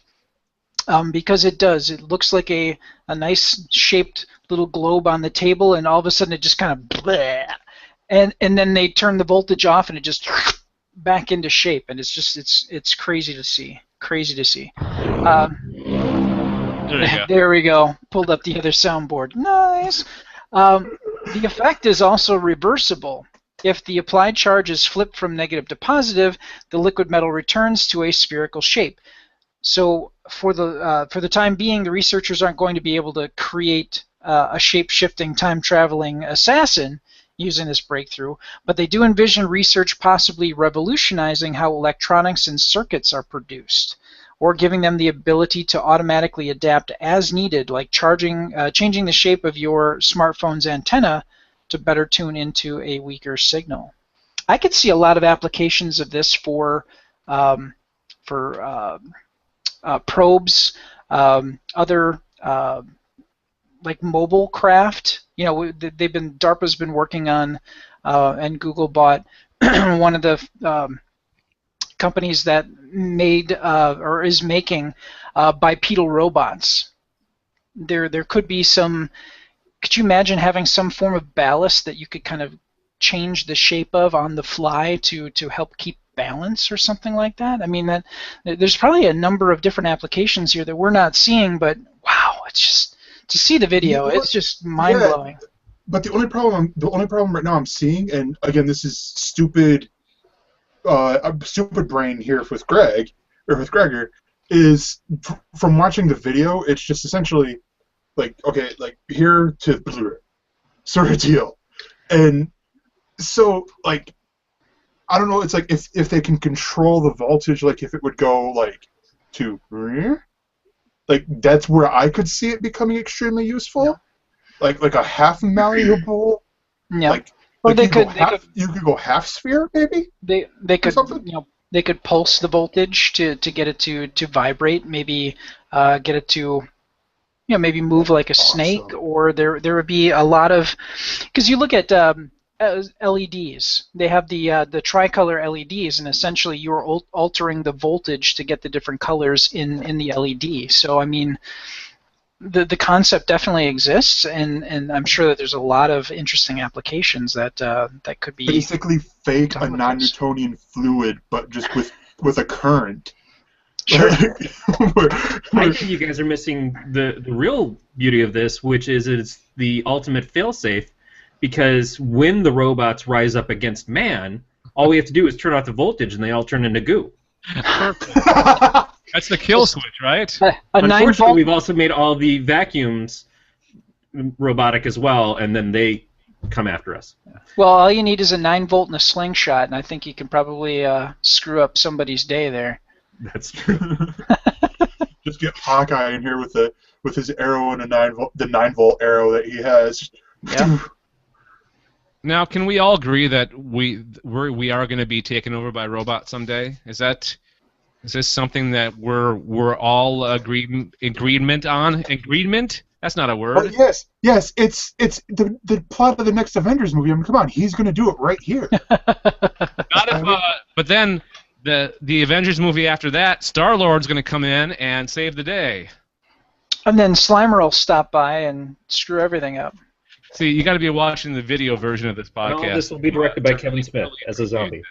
Because it does. It looks like a nice shaped little globe on the table, and all of a sudden it just kind of bleh, and then they turn the voltage off and it just back into shape, and it's just it's crazy to see. Crazy to see. There we go. Pulled up the other soundboard. Nice. The effect is also reversible. If the applied charge is flipped from negative to positive, the liquid metal returns to a spherical shape. So for the time being, the researchers aren't going to be able to create a shape-shifting, time-traveling assassin using this breakthrough, but they do envision research possibly revolutionizing how electronics and circuits are produced, or giving them the ability to automatically adapt as needed, like changing the shape of your smartphone's antenna to better tune into a weaker signal. I could see a lot of applications of this for probes, other like mobile craft. You know, DARPA's been working on, and Google bought one of the companies that made or is making bipedal robots. There could be some. Could you imagine having some form of ballast that you could kind of change the shape of on the fly to help keep balance or something like that? I mean, there's probably a number of different applications here that we're not seeing, but wow, it's just to see the video, it's just mind-blowing. Yeah, but the only problem right now I'm seeing, and again, this is stupid brain here with Gregor, is from watching the video, it's just essentially like, okay, like here to Blu-ray sort of deal. And so, like, I don't know, it's like if they can control the voltage, like if it would go like to, like that's where I could see it becoming extremely useful. Yeah. Like a half malleable. Yeah. Like you could go half sphere maybe. They could they could pulse the voltage to get it to vibrate, maybe get it to maybe move like a snake, or there would be a lot of, because you look at LEDs. They have the tricolor LEDs, and essentially you're altering the voltage to get the different colors in the LED. So I mean, the concept definitely exists, and I'm sure that there's a lot of interesting applications that could be basically fake a non-Newtonian fluid, but just with a current. Sure. I think you guys are missing the real beauty of this, which is it's the ultimate failsafe. Because when the robots rise up against man, all we have to do is turn off the voltage, and they all turn into goo. Perfect. That's the kill switch, right? Unfortunately, we've also made all the vacuums robotic as well, and then they come after us. Well, all you need is a 9-volt and a slingshot, and I think you can probably screw up somebody's day there. That's true. Just get Hawkeye in here with his arrow and the 9-volt arrow that he has. Yeah. Now, can we all agree that we are going to be taken over by robots someday? Is this something that we're all agreement on? Agreement? That's not a word. Oh, yes. It's the plot of the next Avengers movie. I mean, come on, he's going to do it right here. Not if, but then the Avengers movie after that, Star-Lord's going to come in and save the day. And then Slimer will stop by and screw everything up. See, you got to be watching the video version of this podcast. Well, this will be directed by Kevin Smith as a zombie.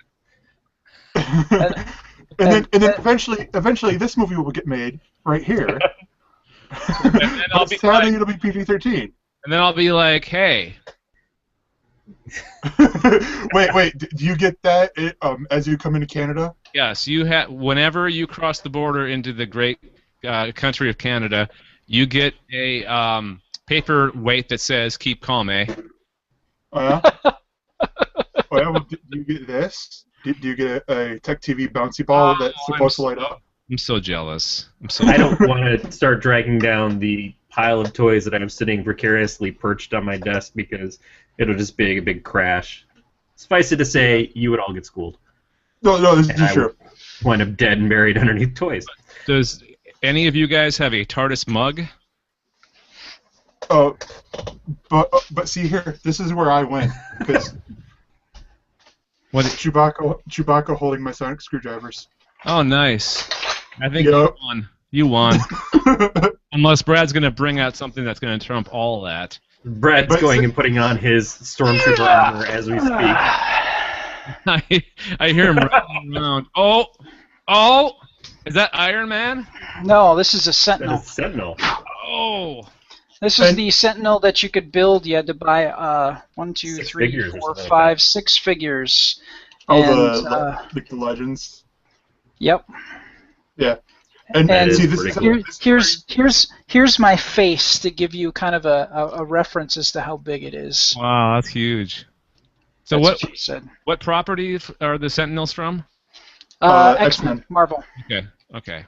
and then eventually this movie will get made right here. And Sadly, it'll be PG-13. And then I'll be like, hey. wait, do you get that as you come into Canada? Yes, whenever you cross the border into the great country of Canada, you get a paperweight that says "Keep calm, eh?" Oh yeah. Oh yeah. Well, do you get this? Do you get a Tech TV bouncy ball that's supposed to light up? I'm so jealous. I don't want to start dragging down the pile of toys that I'm sitting precariously perched on my desk because it'll just be a big crash. Suffice it to say, you would all get schooled. No, this is true. Wind up dead and buried underneath toys. Does any of you guys have a TARDIS mug? Oh, but see here, this is where I win because Chewbacca holding my sonic screwdrivers. Oh, nice. I think you won. You won. Unless Brad's going to bring out something that's going to trump all that. Brad's going and putting on his Stormtrooper armor as we speak. I hear him running around. Oh! Is that Iron Man? No, this is a Sentinel. That is Sentinel. Oh! This is the Sentinel that you could build. You had to buy 1, 2, 3, 4, 5, 6 figures. Oh, the Legends. Yep. Yeah. And see, here's my face to give you kind of a reference as to how big it is. Wow, that's huge. So That's what you said. What property are the Sentinels from? X-Men, Marvel. Okay.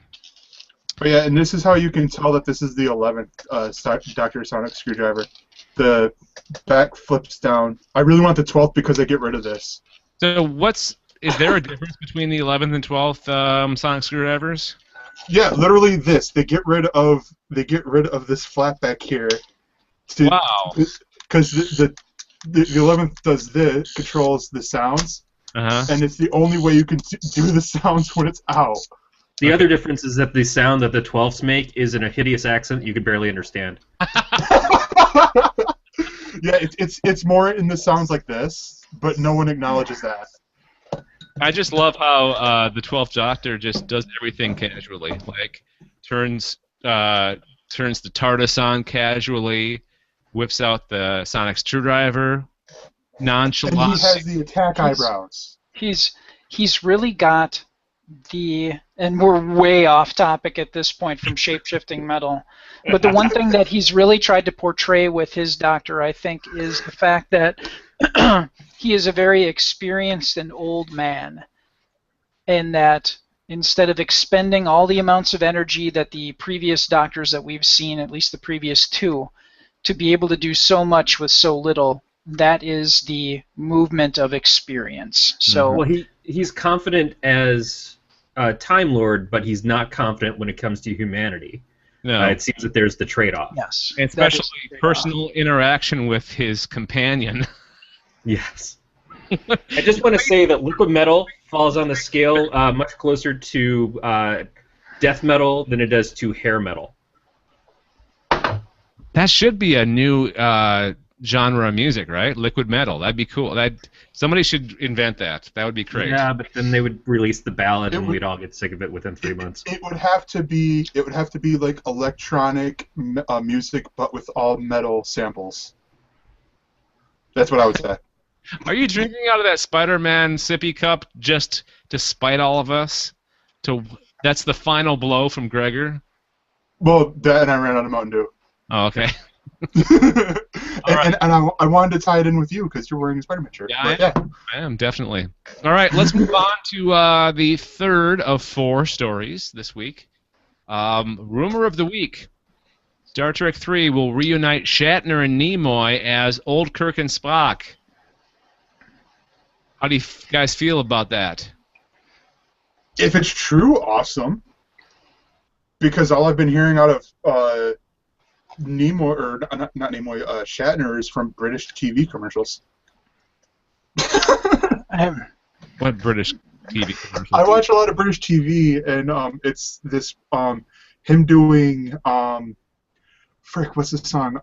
But yeah, and this is how you can tell that this is the 11th Dr. Sonic screwdriver. The back flips down. I really want the 12th because they get rid of this. So is there a difference between the 11th and 12th Sonic screwdrivers? Yeah, literally this. They get rid of this flap back here. Wow. Because the 11th does this, controls the sounds, and it's the only way you can do the sounds when it's out. The other difference is that the sound that the 12ths make is in a hideous accent you can barely understand. Yeah, it's more in the sounds like this, but no one acknowledges that. I just love how the 12th Doctor just does everything casually. Like, turns the TARDIS on casually, whips out the sonic screwdriver, nonchalant. And he has the attack eyebrows. He's really got and we're way off topic at this point from shape-shifting metal, but the one thing that he's really tried to portray with his Doctor, I think, is the fact that he is a very experienced and old man, and that instead of expending all the amounts of energy that the previous Doctors that we've seen, at least the previous 2, to be able to do so much with so little, that is the movement of experience. So, well, he's confident as Time Lord, but he's not confident when it comes to humanity. No. It seems that there's the trade-off. Yes, especially personal interaction with his companion. Yes. I just want to say that liquid metal falls on the scale much closer to death metal than it does to hair metal. That should be a new genre of music, right? Liquid metal. That'd be cool. Somebody should invent that. That would be great. Yeah, but then they would release the ballad, and we'd all get sick of it within 3 months. It would have to be like electronic music, but with all metal samples. That's what I would say. Are you drinking out of that Spider-Man sippy cup just to spite all of us? That's the final blow from Gregor? Well, that and I ran out of Mountain Dew. Oh, okay. And I wanted to tie it in with you because you're wearing a Spider-Man shirt. Yeah, I am, definitely. All right, let's move on to the third of 4 stories this week. Rumor of the week. Star Trek III will reunite Shatner and Nimoy as old Kirk and Spock. How do you guys feel about that? If it's true, awesome. Because all I've been hearing out of Nimoy, or not Nimoy, Shatner is from British TV commercials. What British TV commercials? I watch a lot of British TV, and it's this him doing frick, what's the song?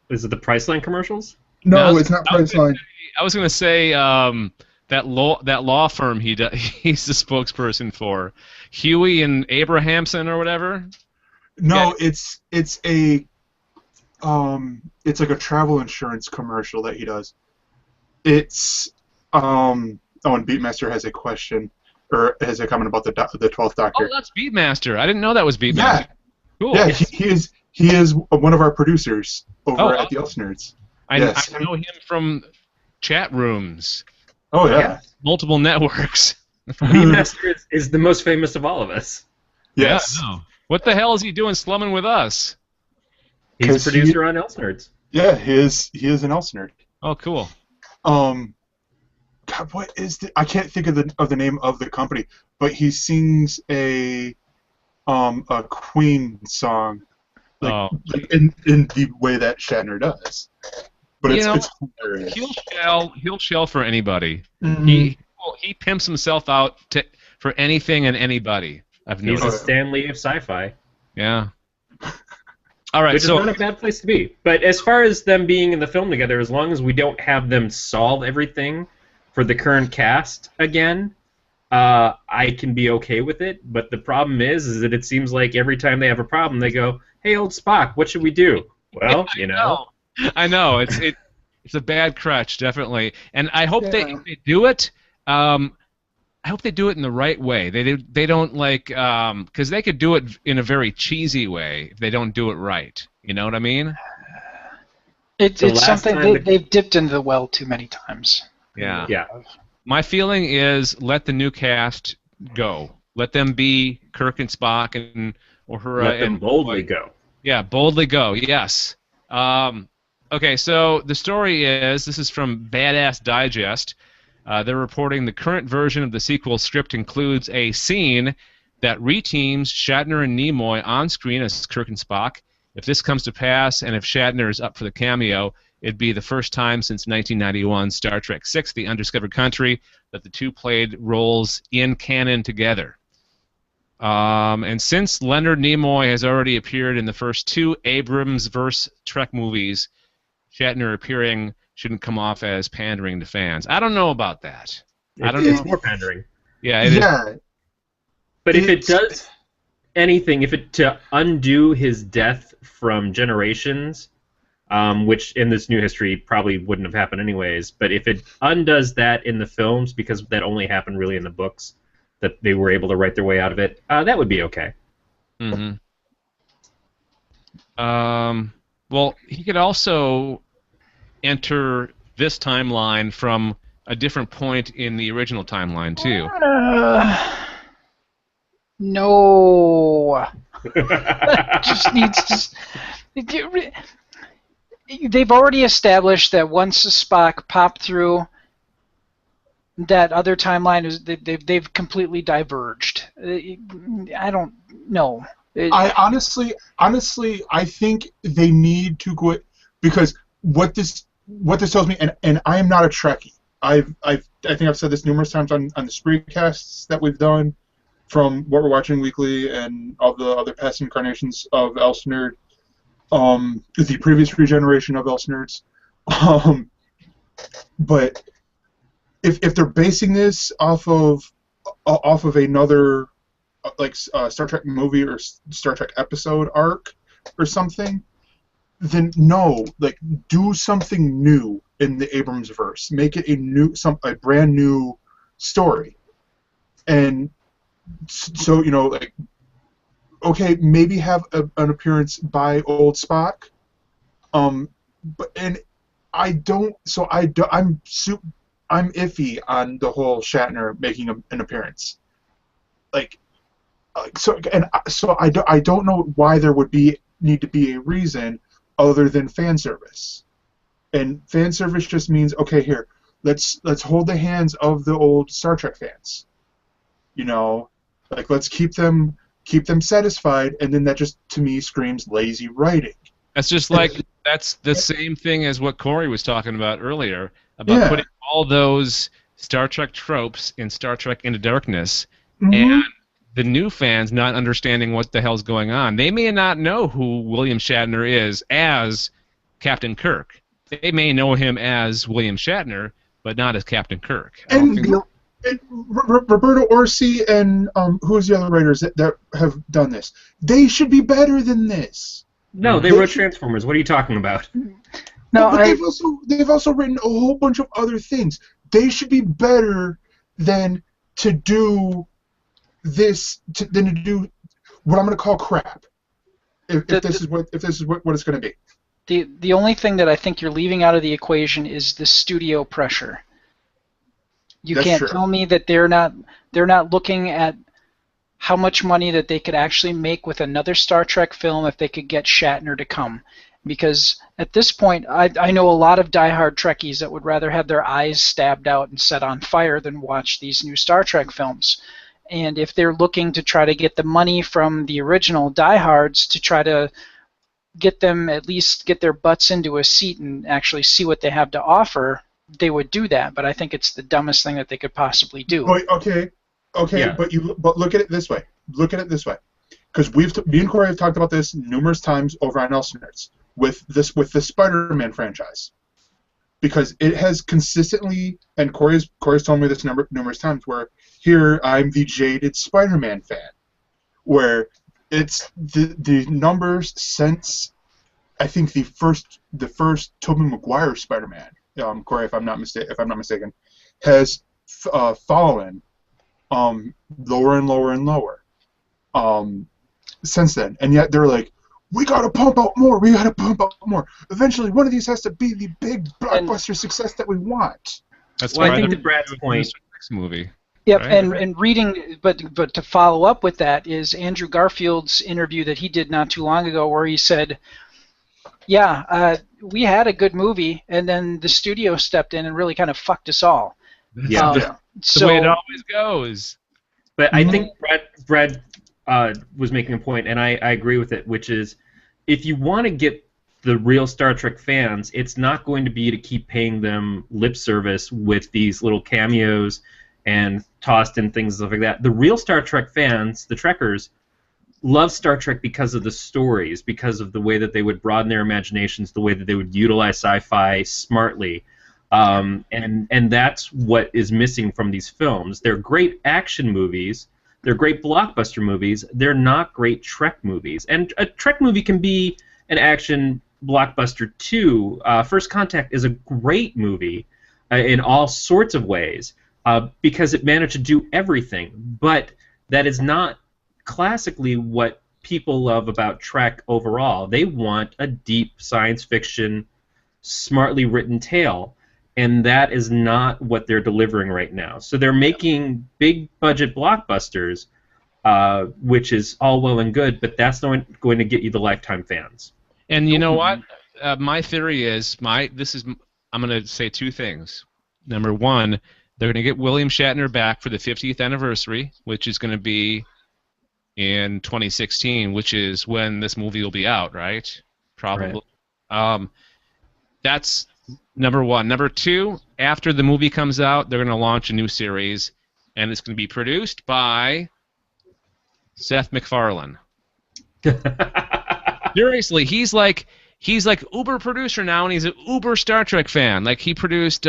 Is it the Priceline commercials? No, it's not Priceline. I was gonna say that law firm he's the spokesperson for, Huey and Abrahamson or whatever. No, it's like a travel insurance commercial that he does. It's and Beatmaster has a question or has a comment about the 12th Doctor. Oh, that's Beatmaster. I didn't know that was Beatmaster. Yeah, Cool. yeah, he is one of our producers over at the Elsenerds. I know him from chat rooms. Oh yeah, multiple networks. Beatmaster is the most famous of all of us. Yes. Yeah, I know. What the hell is he doing slumming with us? He's a producer on Elsenerds. Yeah, he is an Elsenerd. Oh, cool. God, what is I can't think of the name of the company, but he sings a Queen song, like in the way that Shatner does. But it's hilarious. He'll shell for anybody. Mm-hmm. He pimps himself out for anything and anybody. I've noticed. He's a Stan Lee of sci-fi. Yeah. All right, Which is not a bad place to be. But as far as them being in the film together, as long as we don't have them solve everything for the current cast again, I can be okay with it. But the problem is that it seems like every time they have a problem, they go, "Hey, old Spock, what should we do?" Well, I know. It's a bad crutch, definitely. And I hope they do it. I hope they do it in the right way. They don't like because they could do it in a very cheesy way if they don't do it right. You know what I mean? It's something they've dipped into the well too many times. Yeah. Yeah. My feeling is let the new cast go. Let them be Kirk and Spock and Uhura. Let them boldly go. Yeah, boldly go. Yes. Okay, so the story is, this is from Badass Digest. They're reporting the current version of the sequel script includes a scene that reteams Shatner and Nimoy on screen as Kirk and Spock. If this comes to pass, and if Shatner is up for the cameo, it'd be the first time since 1991 Star Trek VI, The Undiscovered Country, that the two played roles in canon together. And since Leonard Nimoy has already appeared in the first two Abrams-verse Trek movies, Shatner appearing shouldn't come off as pandering to fans. I don't know about that. It's more pandering. Yeah, it is. But if it does anything, to undo his death from Generations, which in this new history probably wouldn't have happened anyways, but if it undoes that in the films, because that only happened really in the books, that they were able to write their way out of it, that would be okay. Mm-hmm. Well, he could also enter this timeline from a different point in the original timeline, too. No. Just needs to... They've already established that once Spock popped through that other timeline, they've completely diverged. I don't know. I honestly, I think they need to go, because what this tells me, and I am not a Trekkie. I think I've said this numerous times on the Spreecasts that we've done, from What We're Watching Weekly and all the other past incarnations of Elsenerd, the previous regeneration of Elsenerds. But if they're basing this off of another like Star Trek movie or Star Trek episode arc or something, then no, like do something new in the Abrams verse. Make it a brand new story. And so, like, okay, maybe have an appearance by old Spock. But I'm iffy on the whole Shatner making an appearance. So I don't know why there would need to be a reason other than fan service. And fan service just means, okay, here, let's hold the hands of the old Star Trek fans. Let's keep them satisfied, and then that just, to me, screams lazy writing. That's just like, that's the same thing as what Corey was talking about earlier, about putting all those Star Trek tropes in Star Trek Into Darkness, and the new fans not understanding what the hell's going on. They may not know who William Shatner is as Captain Kirk. They may know him as William Shatner, but not as Captain Kirk. Roberto Orci and who's the other writers that have done this? They should be better than this. No, they wrote Transformers. What are you talking about? No, but they've also written a whole bunch of other things. They should be better than to do this than to do what I'm going to call crap. If this is what it's going to be. The only thing that I think you're leaving out of the equation is the studio pressure. You can't tell me that they're not looking at how much money that they could actually make with another Star Trek film if they could get Shatner to come. Because at this point, I know a lot of diehard Trekkies that would rather have their eyes stabbed out and set on fire than watch these new Star Trek films. And if they're looking to try to get the money from the original diehards to try to get them at least get their butts into a seat and actually see what they have to offer, they would do that. But I think it's the dumbest thing that they could possibly do. Okay, yeah. but look at it this way. Because me and Corey have talked about this numerous times over on Elsenerds with the Spider-Man franchise, because it has consistently, and Corey's told me this numerous times, where here I'm the jaded Spider-Man fan, where it's the numbers since I think the first Tobey Maguire Spider-Man, Corey, if I'm not mistaken, has fallen lower and lower and lower since then, and yet they're like, we gotta pump out more. Eventually, one of these has to be the big blockbuster success that we want. That's I think to Brad's point. Next movie. Yep, right? and reading, but to follow up with that is Andrew Garfield's interview that he did not too long ago, where he said, "Yeah, we had a good movie, and then the studio stepped in and really kind of fucked us all." Yeah, so, the way it always goes. But I think Brad was making a point, and I agree with it, which is, if you want to get the real Star Trek fans, it's not going to be to keep paying them lip service with these little cameos and tossed in things and stuff like that. The real Star Trek fans, the Trekkers, love Star Trek because of the stories, because of the way that they would broaden their imaginations, the way that they would utilize sci-fi smartly. And that's what is missing from these films. They're great action movies. They're great blockbuster movies. They're not great Trek movies. And a Trek movie can be an action blockbuster too. First Contact is a great movie in all sorts of ways because it managed to do everything. But that is not classically what people love about Trek overall. They want a deep science fiction, smartly written tale. And that is not what they're delivering right now. So they're making big budget blockbusters, which is all well and good, but that's not going to get you the lifetime fans. And you know what? My theory is I'm going to say two things. Number one, they're going to get William Shatner back for the 50th anniversary, which is going to be in 2016, which is when this movie will be out, right? Probably. Right. That's number one. Number two, after the movie comes out, they're going to launch a new series, and it's going to be produced by Seth MacFarlane. Seriously, he's like uber producer now, and he's an uber Star Trek fan. Like, he produced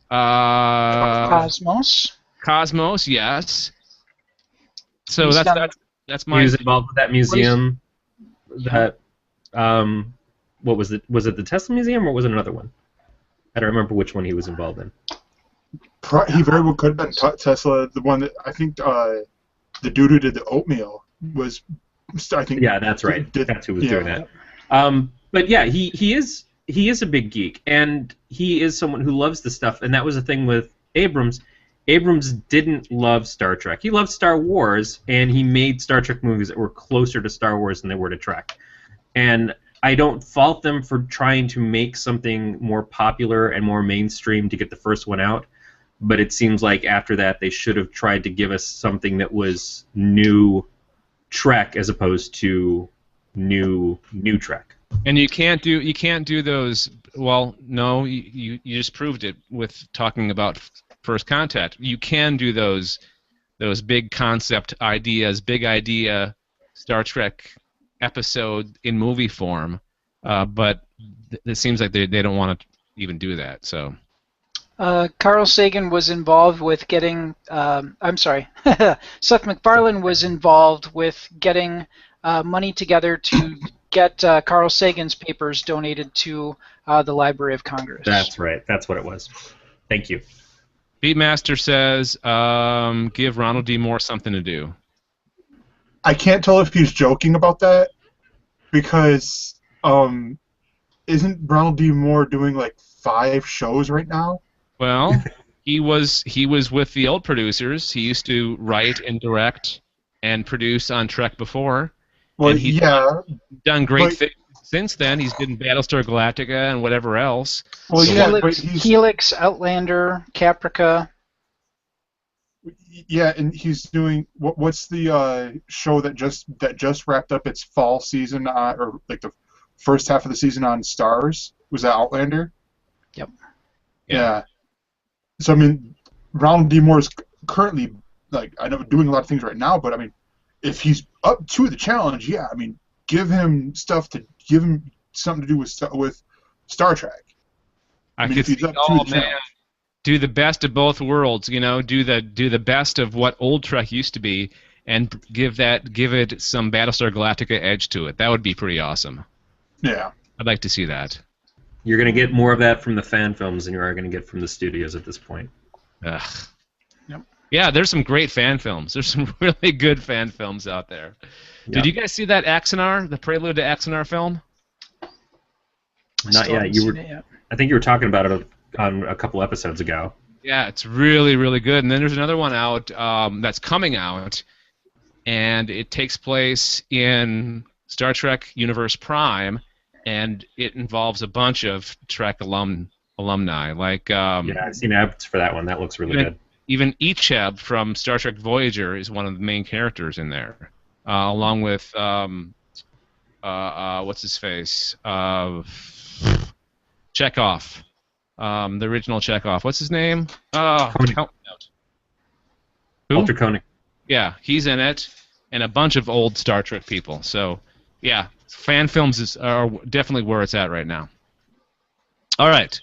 Cosmos. Cosmos, yes. So that's my. He was involved with that museum. That what was it? Was it the Tesla Museum or was it another one? I don't remember which one he was involved in. He very well could have been Tesla. The one that I think the dude who did the oatmeal was. I think. Yeah, that's right. That's who was doing that. But yeah, he is a big geek, and he is someone who loves the stuff. And that was the thing with Abrams. Abrams didn't love Star Trek. He loved Star Wars, and he made Star Trek movies that were closer to Star Wars than they were to Trek. And I don't fault them for trying to make something more popular and more mainstream to get the first one out, but it seems like after that they should have tried to give us something that was new Trek as opposed to new Trek. And you can't do those. Well, no, you just proved it with talking about First Contact. You can do those those big concept ideas, big idea Star Trek episode in movie form, but it seems like they don't want to even do that. So. Carl Sagan was involved with getting. I'm sorry. Seth MacFarlane was involved with getting money together to get Carl Sagan's papers donated to the Library of Congress. That's right. That's what it was. Thank you. Beatmaster says, give Ronald D. Moore something to do. I can't tell if he's joking about that, because isn't Ronald D. Moore doing like 5 shows right now? Well, he was with the old producers. He used to write and direct and produce on Trek before. Well, and he's yeah, done great things since then. He's been Battlestar Galactica and whatever else. Well, So yeah, Helix, but he's Helix, Outlander, Caprica. yeah, and he's doing what's the show that just wrapped up its fall season or like the first half of the season on Stars? Was that Outlander? Yep. Yeah. So I mean, Ronald D. Moore is currently, like, I know, doing a lot of things right now, but I mean, if he's up to the challenge, yeah, I mean, give him something to do with Star Trek. I mean, could if he's see, up to oh the man, challenge. do the best of both worlds. You know, do the best of what old Trek used to be, and give it some Battlestar Galactica edge to it. That would be pretty awesome. Yeah. I'd like to see that. You're going to get more of that from the fan films than you are going to get from the studios at this point. Ugh. Yep. Yeah, there's some great fan films. There's some really good fan films out there. Yeah. Did you guys see that Axanar, the prelude to Axanar film? Not yet. I think you were talking about it on a couple episodes ago. Yeah, it's really, really good. And then there's another one out that's coming out, and it takes place in Star Trek Universe Prime, and it involves a bunch of Trek alumni. Like Yeah, I've seen ads for that one. That looks really good. Even Icheb from Star Trek Voyager is one of the main characters in there, along with what's his face, Chekhov, the original Chekhov. What's his name? Help me out. Who? Walter Koenig. Yeah, he's in it, and a bunch of old Star Trek people. So, yeah, fan films are definitely where it's at right now. All right,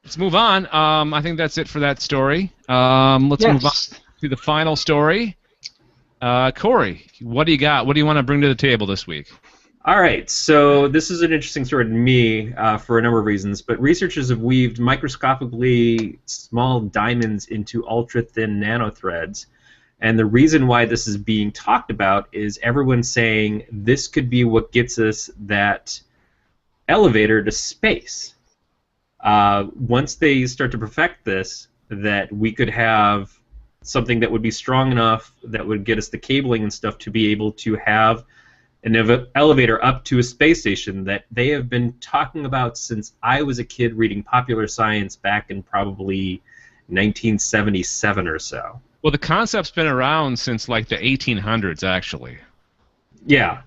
let's move on. I think that's it for that story. Let's move on to the final story. Corey, what do you got? What do you want to bring to the table this week? All right, so this is an interesting story to me for a number of reasons, but researchers have weaved microscopically small diamonds into ultra-thin nanothreads, and the reason why this is being talked about is everyone's saying this could be what gets us that elevator to space. Once they start to perfect this, that we could have something that would be strong enough that would get us the cabling and stuff to be able to have an elevator up to a space station that they have been talking about since I was a kid reading popular science back in probably 1977 or so. Well, the concept's been around since like the 1800s, actually. Yeah,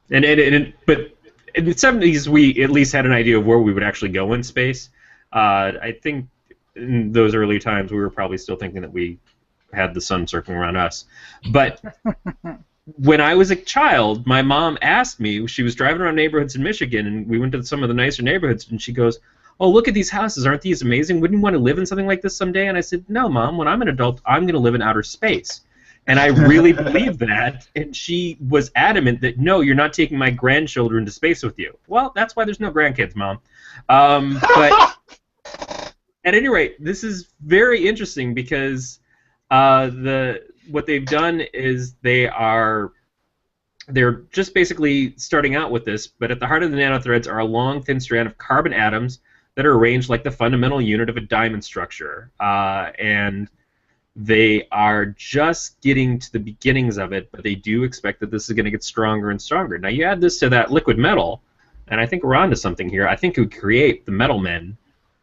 but in the 70s we at least had an idea of where we would actually go in space. I think in those early times we were probably still thinking that we had the sun circling around us. But when I was a child, my mom asked me, she was driving around neighborhoods in Michigan, and we went to some of the nicer neighborhoods, and she goes, "Oh, look at these houses. Aren't these amazing? Wouldn't you want to live in something like this someday?" And I said, "No, Mom. When I'm an adult, I'm going to live in outer space." And I really believed that, and she was adamant that, "No, you're not taking my grandchildren to space with you." Well, that's why there's no grandkids, Mom. But at any rate, this is very interesting because what they've done is they're just basically starting out with this, but at the heart of the nanothreads are a long, thin strand of carbon atoms that are arranged like the fundamental unit of a diamond structure. And they are just getting to the beginnings of it, but they do expect that this is going to get stronger and stronger. Now, you add this to that liquid metal, and I think we're onto something here. I think it would create the Metal Men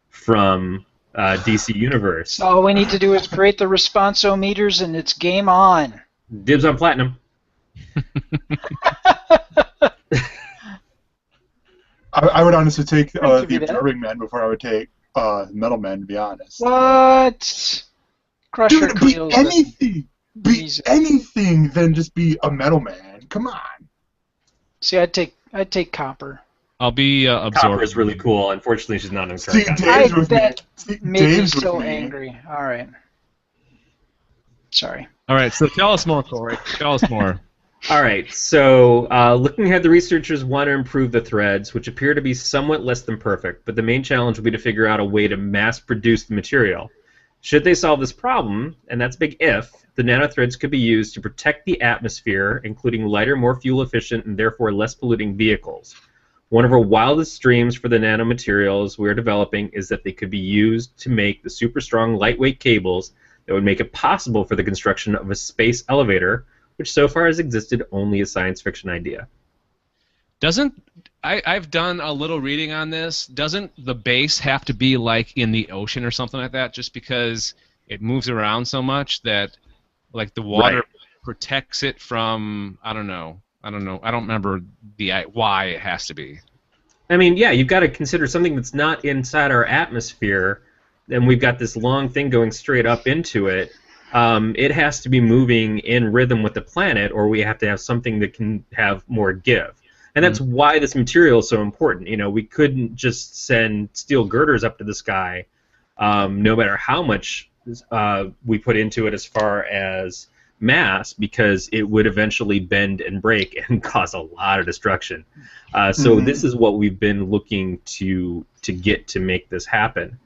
from DC Universe. All we need to do is create the responsometers, and it's game on. Dibs on platinum. I would honestly take the Observing Men before I would take Metal Men, to be honest. What? Crusher Dude, it'd be anything. be anything than just be a metal man. Come on. See, I'd take copper. I'll be absorbed. Copper is really cool. Unfortunately, she's not in See, Kirk. Dave's with me. See, Made Dave's me so with me. angry. All right. Sorry. All right, so tell us more, Corey. Tell us more. All right, so looking ahead, the researchers want to improve the threads, which appear to be somewhat less than perfect, but the main challenge will be to figure out a way to mass-produce the material. Should they solve this problem, and that's a big if, the nanothreads could be used to protect the atmosphere, including lighter, more fuel-efficient, and therefore less polluting vehicles. One of our wildest dreams for the nanomaterials we're developing is that they could be used to make the super-strong, lightweight cables that would make it possible for the construction of a space elevator, which so far has existed only as science fiction idea. I've done a little reading on this. Doesn't the base have to be like in the ocean or something like that? Just because it moves around so much that, like, the water protects it from I don't know. I don't remember why it has to be. I mean, yeah, you've got to consider something that's not inside our atmosphere, and we've got this long thing going straight up into it. It has to be moving in rhythm with the planet, or we have to have something that can have more give. And that's why this material is so important. You know, we couldn't just send steel girders up to the sky, no matter how much we put into it as far as mass, because it would eventually bend and break and cause a lot of destruction. So this is what we've been looking to get to make this happen.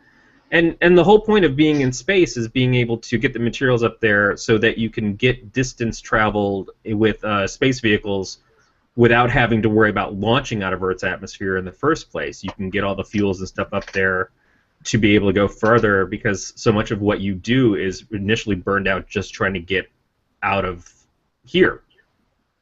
And the whole point of being in space is being able to get the materials up there so that you can get distance traveled with space vehicles without having to worry about launching out of Earth's atmosphere in the first place. You can get all the fuels and stuff up there to be able to go further, because so much of what you do is initially burned out just trying to get out of here.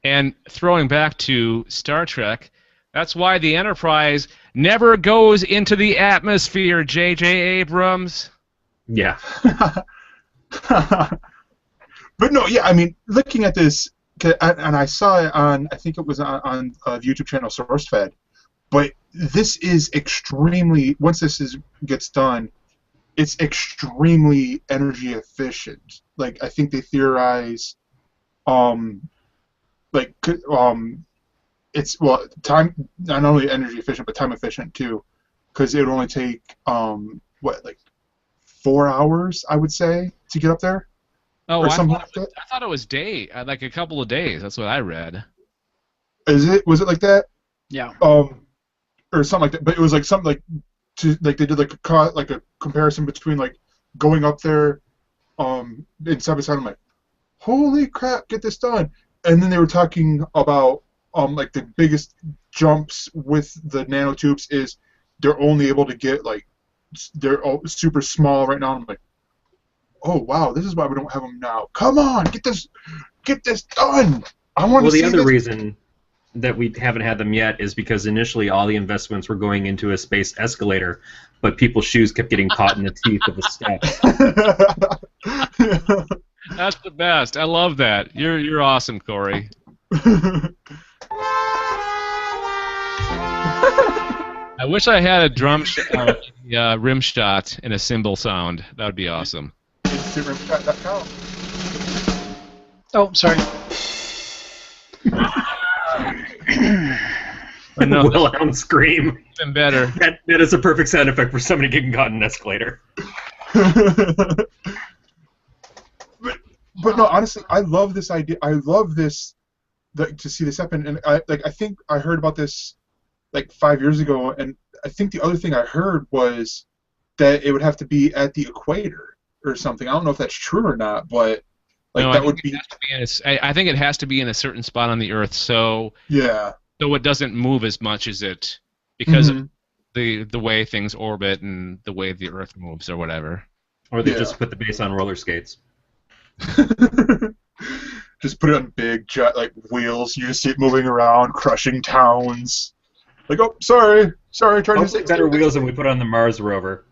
And throwing back to Star Trek, that's why the Enterprise never goes into the atmosphere, J.J. Abrams. Yeah. But no, yeah, I mean, looking at this, and I saw it on, I think it was on the YouTube channel SourceFed, but this is extremely, once this gets done, it's extremely energy efficient. Like, I think they theorize, it's, well, time, not only energy efficient, but time efficient too, because it would only take, 4 hours, I would say, to get up there. Oh, or I something like that. thought it was like a couple of days. That's what I read. Was it like that? Yeah. Or something like that. But it was like something they did like a comparison between like going up there, and side by side. I'm like, holy crap, get this done. And then they were talking about like the biggest jumps with the nanotubes is they're only able to get like they're super small right now. And I'm like, oh wow, this is why we don't have them now. Come on, get this done. I want to see this. Well, the other reason that we haven't had them yet is because initially all the investments were going into a space escalator, but people's shoes kept getting caught in the teeth of the steps. That's the best. I love that. You're awesome, Corey. I wish I had a rim shot and a cymbal sound. That would be awesome. rimshot.com. Oh, sorry. No, Wilhelm scream. Even better. That is a perfect sound effect for somebody getting caught in an escalator. But no, honestly, I love this idea. I love this, to see this happen. And I think I heard about this like 5 years ago, and I think the other thing I heard was that it would have to be at the equator or something. I don't know if that's true or not, but like no, that would be. I think it has to be in a certain spot on the Earth, so it doesn't move as much as it, because of the way things orbit and the way the Earth moves or whatever. Or they just put the base on roller skates. Just put it on big like wheels. You just see it moving around, crushing towns. Like, oh, sorry, trying to say better wheels than we put on the Mars rover.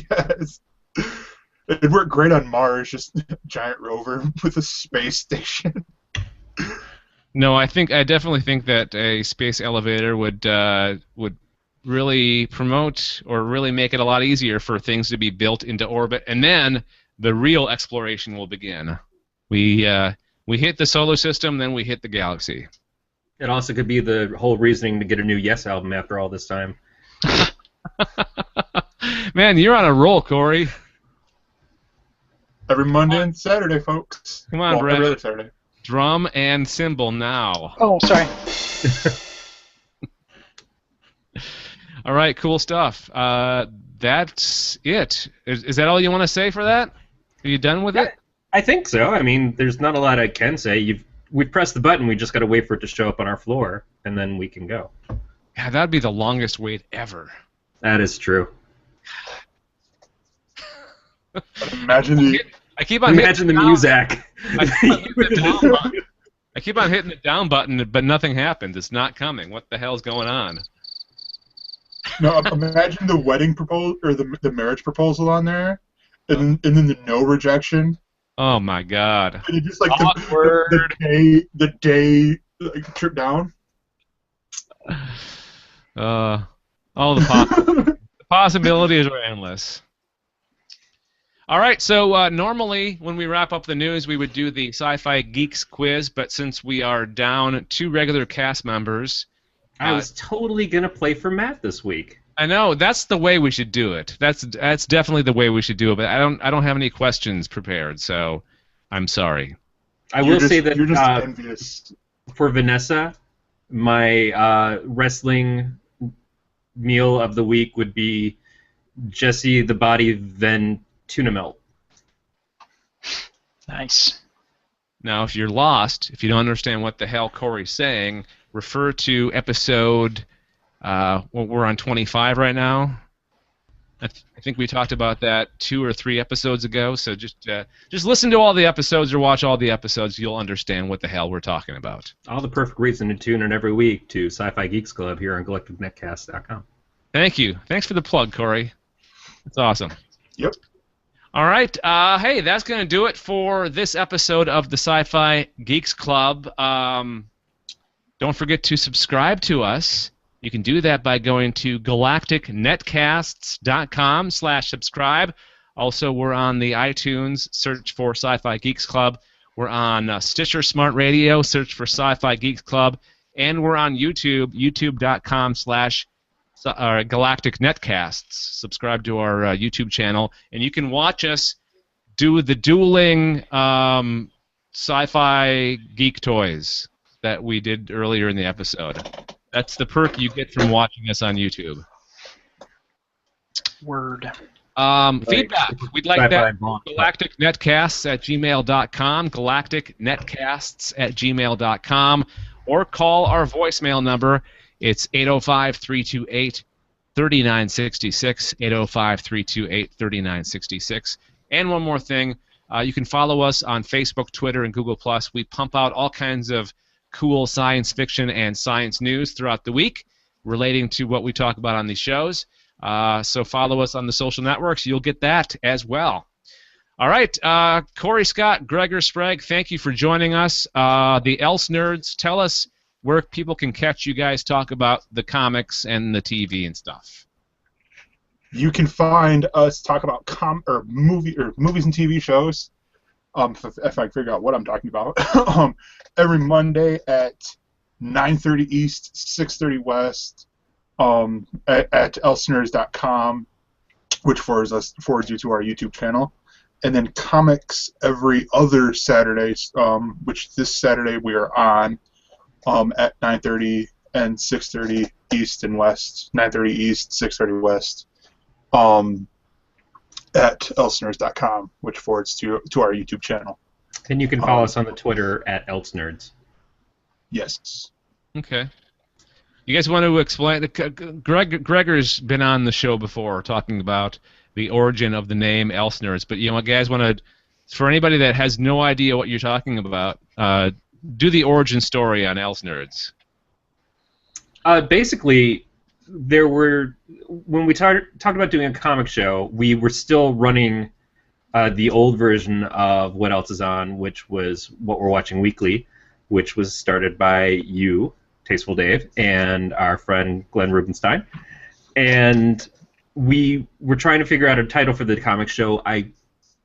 Yes. It'd work great on Mars, just a giant rover with a space station. No, I definitely think that a space elevator would really promote or really make it a lot easier for things to be built into orbit, and then the real exploration will begin. We hit the solar system, then we hit the galaxy. It also could be the whole reasoning to get a new Yes album after all this time. Man, you're on a roll, Corey. Every Monday and Saturday, folks. Come on, Brett. Every other Saturday. Drum and cymbal now. Oh, sorry. All right, cool stuff. That's it. Is that all you want to say for that? Are you done with it? I think so. I mean, there's not a lot I can say. We've pressed the button. We just got to wait for it to show up on our floor, and then we can go. Yeah, that'd be the longest wait ever. That is true. Imagine the Imagine the music. I keep on hitting the down button, but nothing happens. It's not coming. What the hell's going on? No, imagine the wedding proposal or the marriage proposal on there, and then the no rejection. Oh my God! And it just like Awkward. the day like, trip down. All the possibilities are endless. All right, so normally when we wrap up the news, we would do the Sci-Fi Geeks quiz, but since we are down 2 regular cast members, I was totally gonna play for Matt this week. I know that's the way we should do it. That's definitely the way we should do it. But I don't have any questions prepared, so I'm sorry. I will say that you're just envious. For Vanessa, my wrestling meal of the week would be Jesse the Body, then tuna melt. Nice. Now, if you're lost, if you don't understand what the hell Corey's saying, refer to episode. Well, we're on 25 right now. I think we talked about that 2 or 3 episodes ago. So just listen to all the episodes or watch all the episodes. You'll understand what the hell we're talking about. All the perfect reason to tune in every week to Sci-Fi Geeks Club here on GalacticNetcast.com. Thank you. Thanks for the plug, Corey. That's awesome. Yep. All right. Hey, that's going to do it for this episode of the Sci-Fi Geeks Club. Don't forget to subscribe to us. You can do that by going to galacticnetcasts.com/subscribe. Also, we're on the iTunes. Search for Sci-Fi Geeks Club. We're on Stitcher Smart Radio. Search for Sci-Fi Geeks Club. And we're on YouTube, youtube.com/Galactic Netcasts. Subscribe to our YouTube channel. And you can watch us do the dueling sci-fi geek toys that we did earlier in the episode. That's the perk you get from watching us on YouTube. Word. Feedback. We'd like that. GalacticNetcasts@gmail.com. GalacticNetcasts@gmail.com. Or call our voicemail number. It's 805-328-3966. 805-328-3966. And one more thing. You can follow us on Facebook, Twitter, and Google+. We pump out all kinds of cool science fiction and science news throughout the week relating to what we talk about on these shows. So follow us on the social networks. You'll get that as well. All right, Corey Scott, Gregor Sprague, thank you for joining us. The Elsenerds, tell us where people can catch you guys talk about the comics and the TV and stuff. You can find us talk about movies and TV shows. If I figure out what I'm talking about, every Monday at 9:30 East, 6:30 West, at Elsenerds.com, which forwards you to our YouTube channel, and then comics every other Saturday, which this Saturday we are on, at 9:30 and 6:30 East and West, 9:30 East, 6:30 West. At Elsenerds.com, which forwards to our YouTube channel. And you can follow us on the Twitter at Elsenerds. Yes. Okay. You guys want to explain? Gregor's been on the show before talking about the origin of the name Elsenerds, but guys want to, for anybody that has no idea what you're talking about, do the origin story on Elsenerds. Basically, when we talked about doing a comic show, we were still running the old version of What Else Is On, which was What We're Watching Weekly, which was started by you, Tasteful Dave, and our friend Glenn Rubenstein. And we were trying to figure out a title for the comic show. I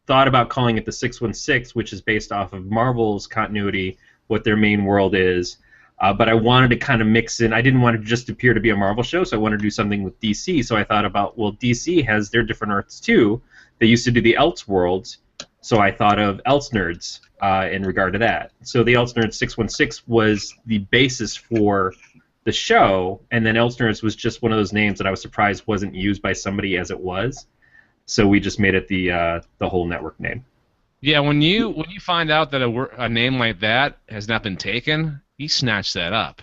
thought about calling it the 616, which is based off of Marvel's continuity, what their main world is. But I wanted to kind of mix in. I didn't want to just appear to be a Marvel show, so I wanted to do something with DC. So I thought about, well, DC has their different Earths too. They used to do the Elseworlds, so I thought of Elsenerds in regard to that. So the Elsenerds 616 was the basis for the show, and then Elsenerds was just one of those names that I was surprised wasn't used by somebody as it was. So we just made it the whole network name. Yeah, when you find out that a name like that has not been taken, you snatch that up.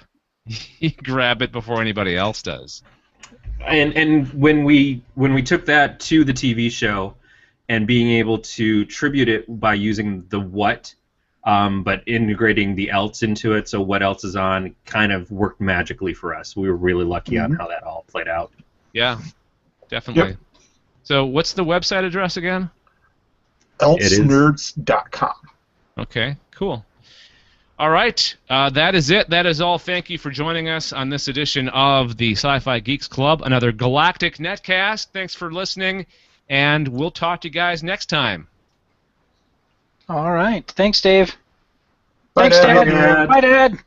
You grab it before anybody else does. And when we took that to the TV show, and being able to tribute it by using the what, but integrating the else into it, so what else is on, kind of worked magically for us. We were really lucky on how that all played out. Yeah, definitely. Yep. So what's the website address again? Elsenerds.com. Okay, cool. All right, that is it. That is all. Thank you for joining us on this edition of the Sci-Fi Geeks Club, another galactic netcast. Thanks for listening, and we'll talk to you guys next time. All right. Thanks, Dave. Bye, Thanks, Dad. Dad. Bye, Dad.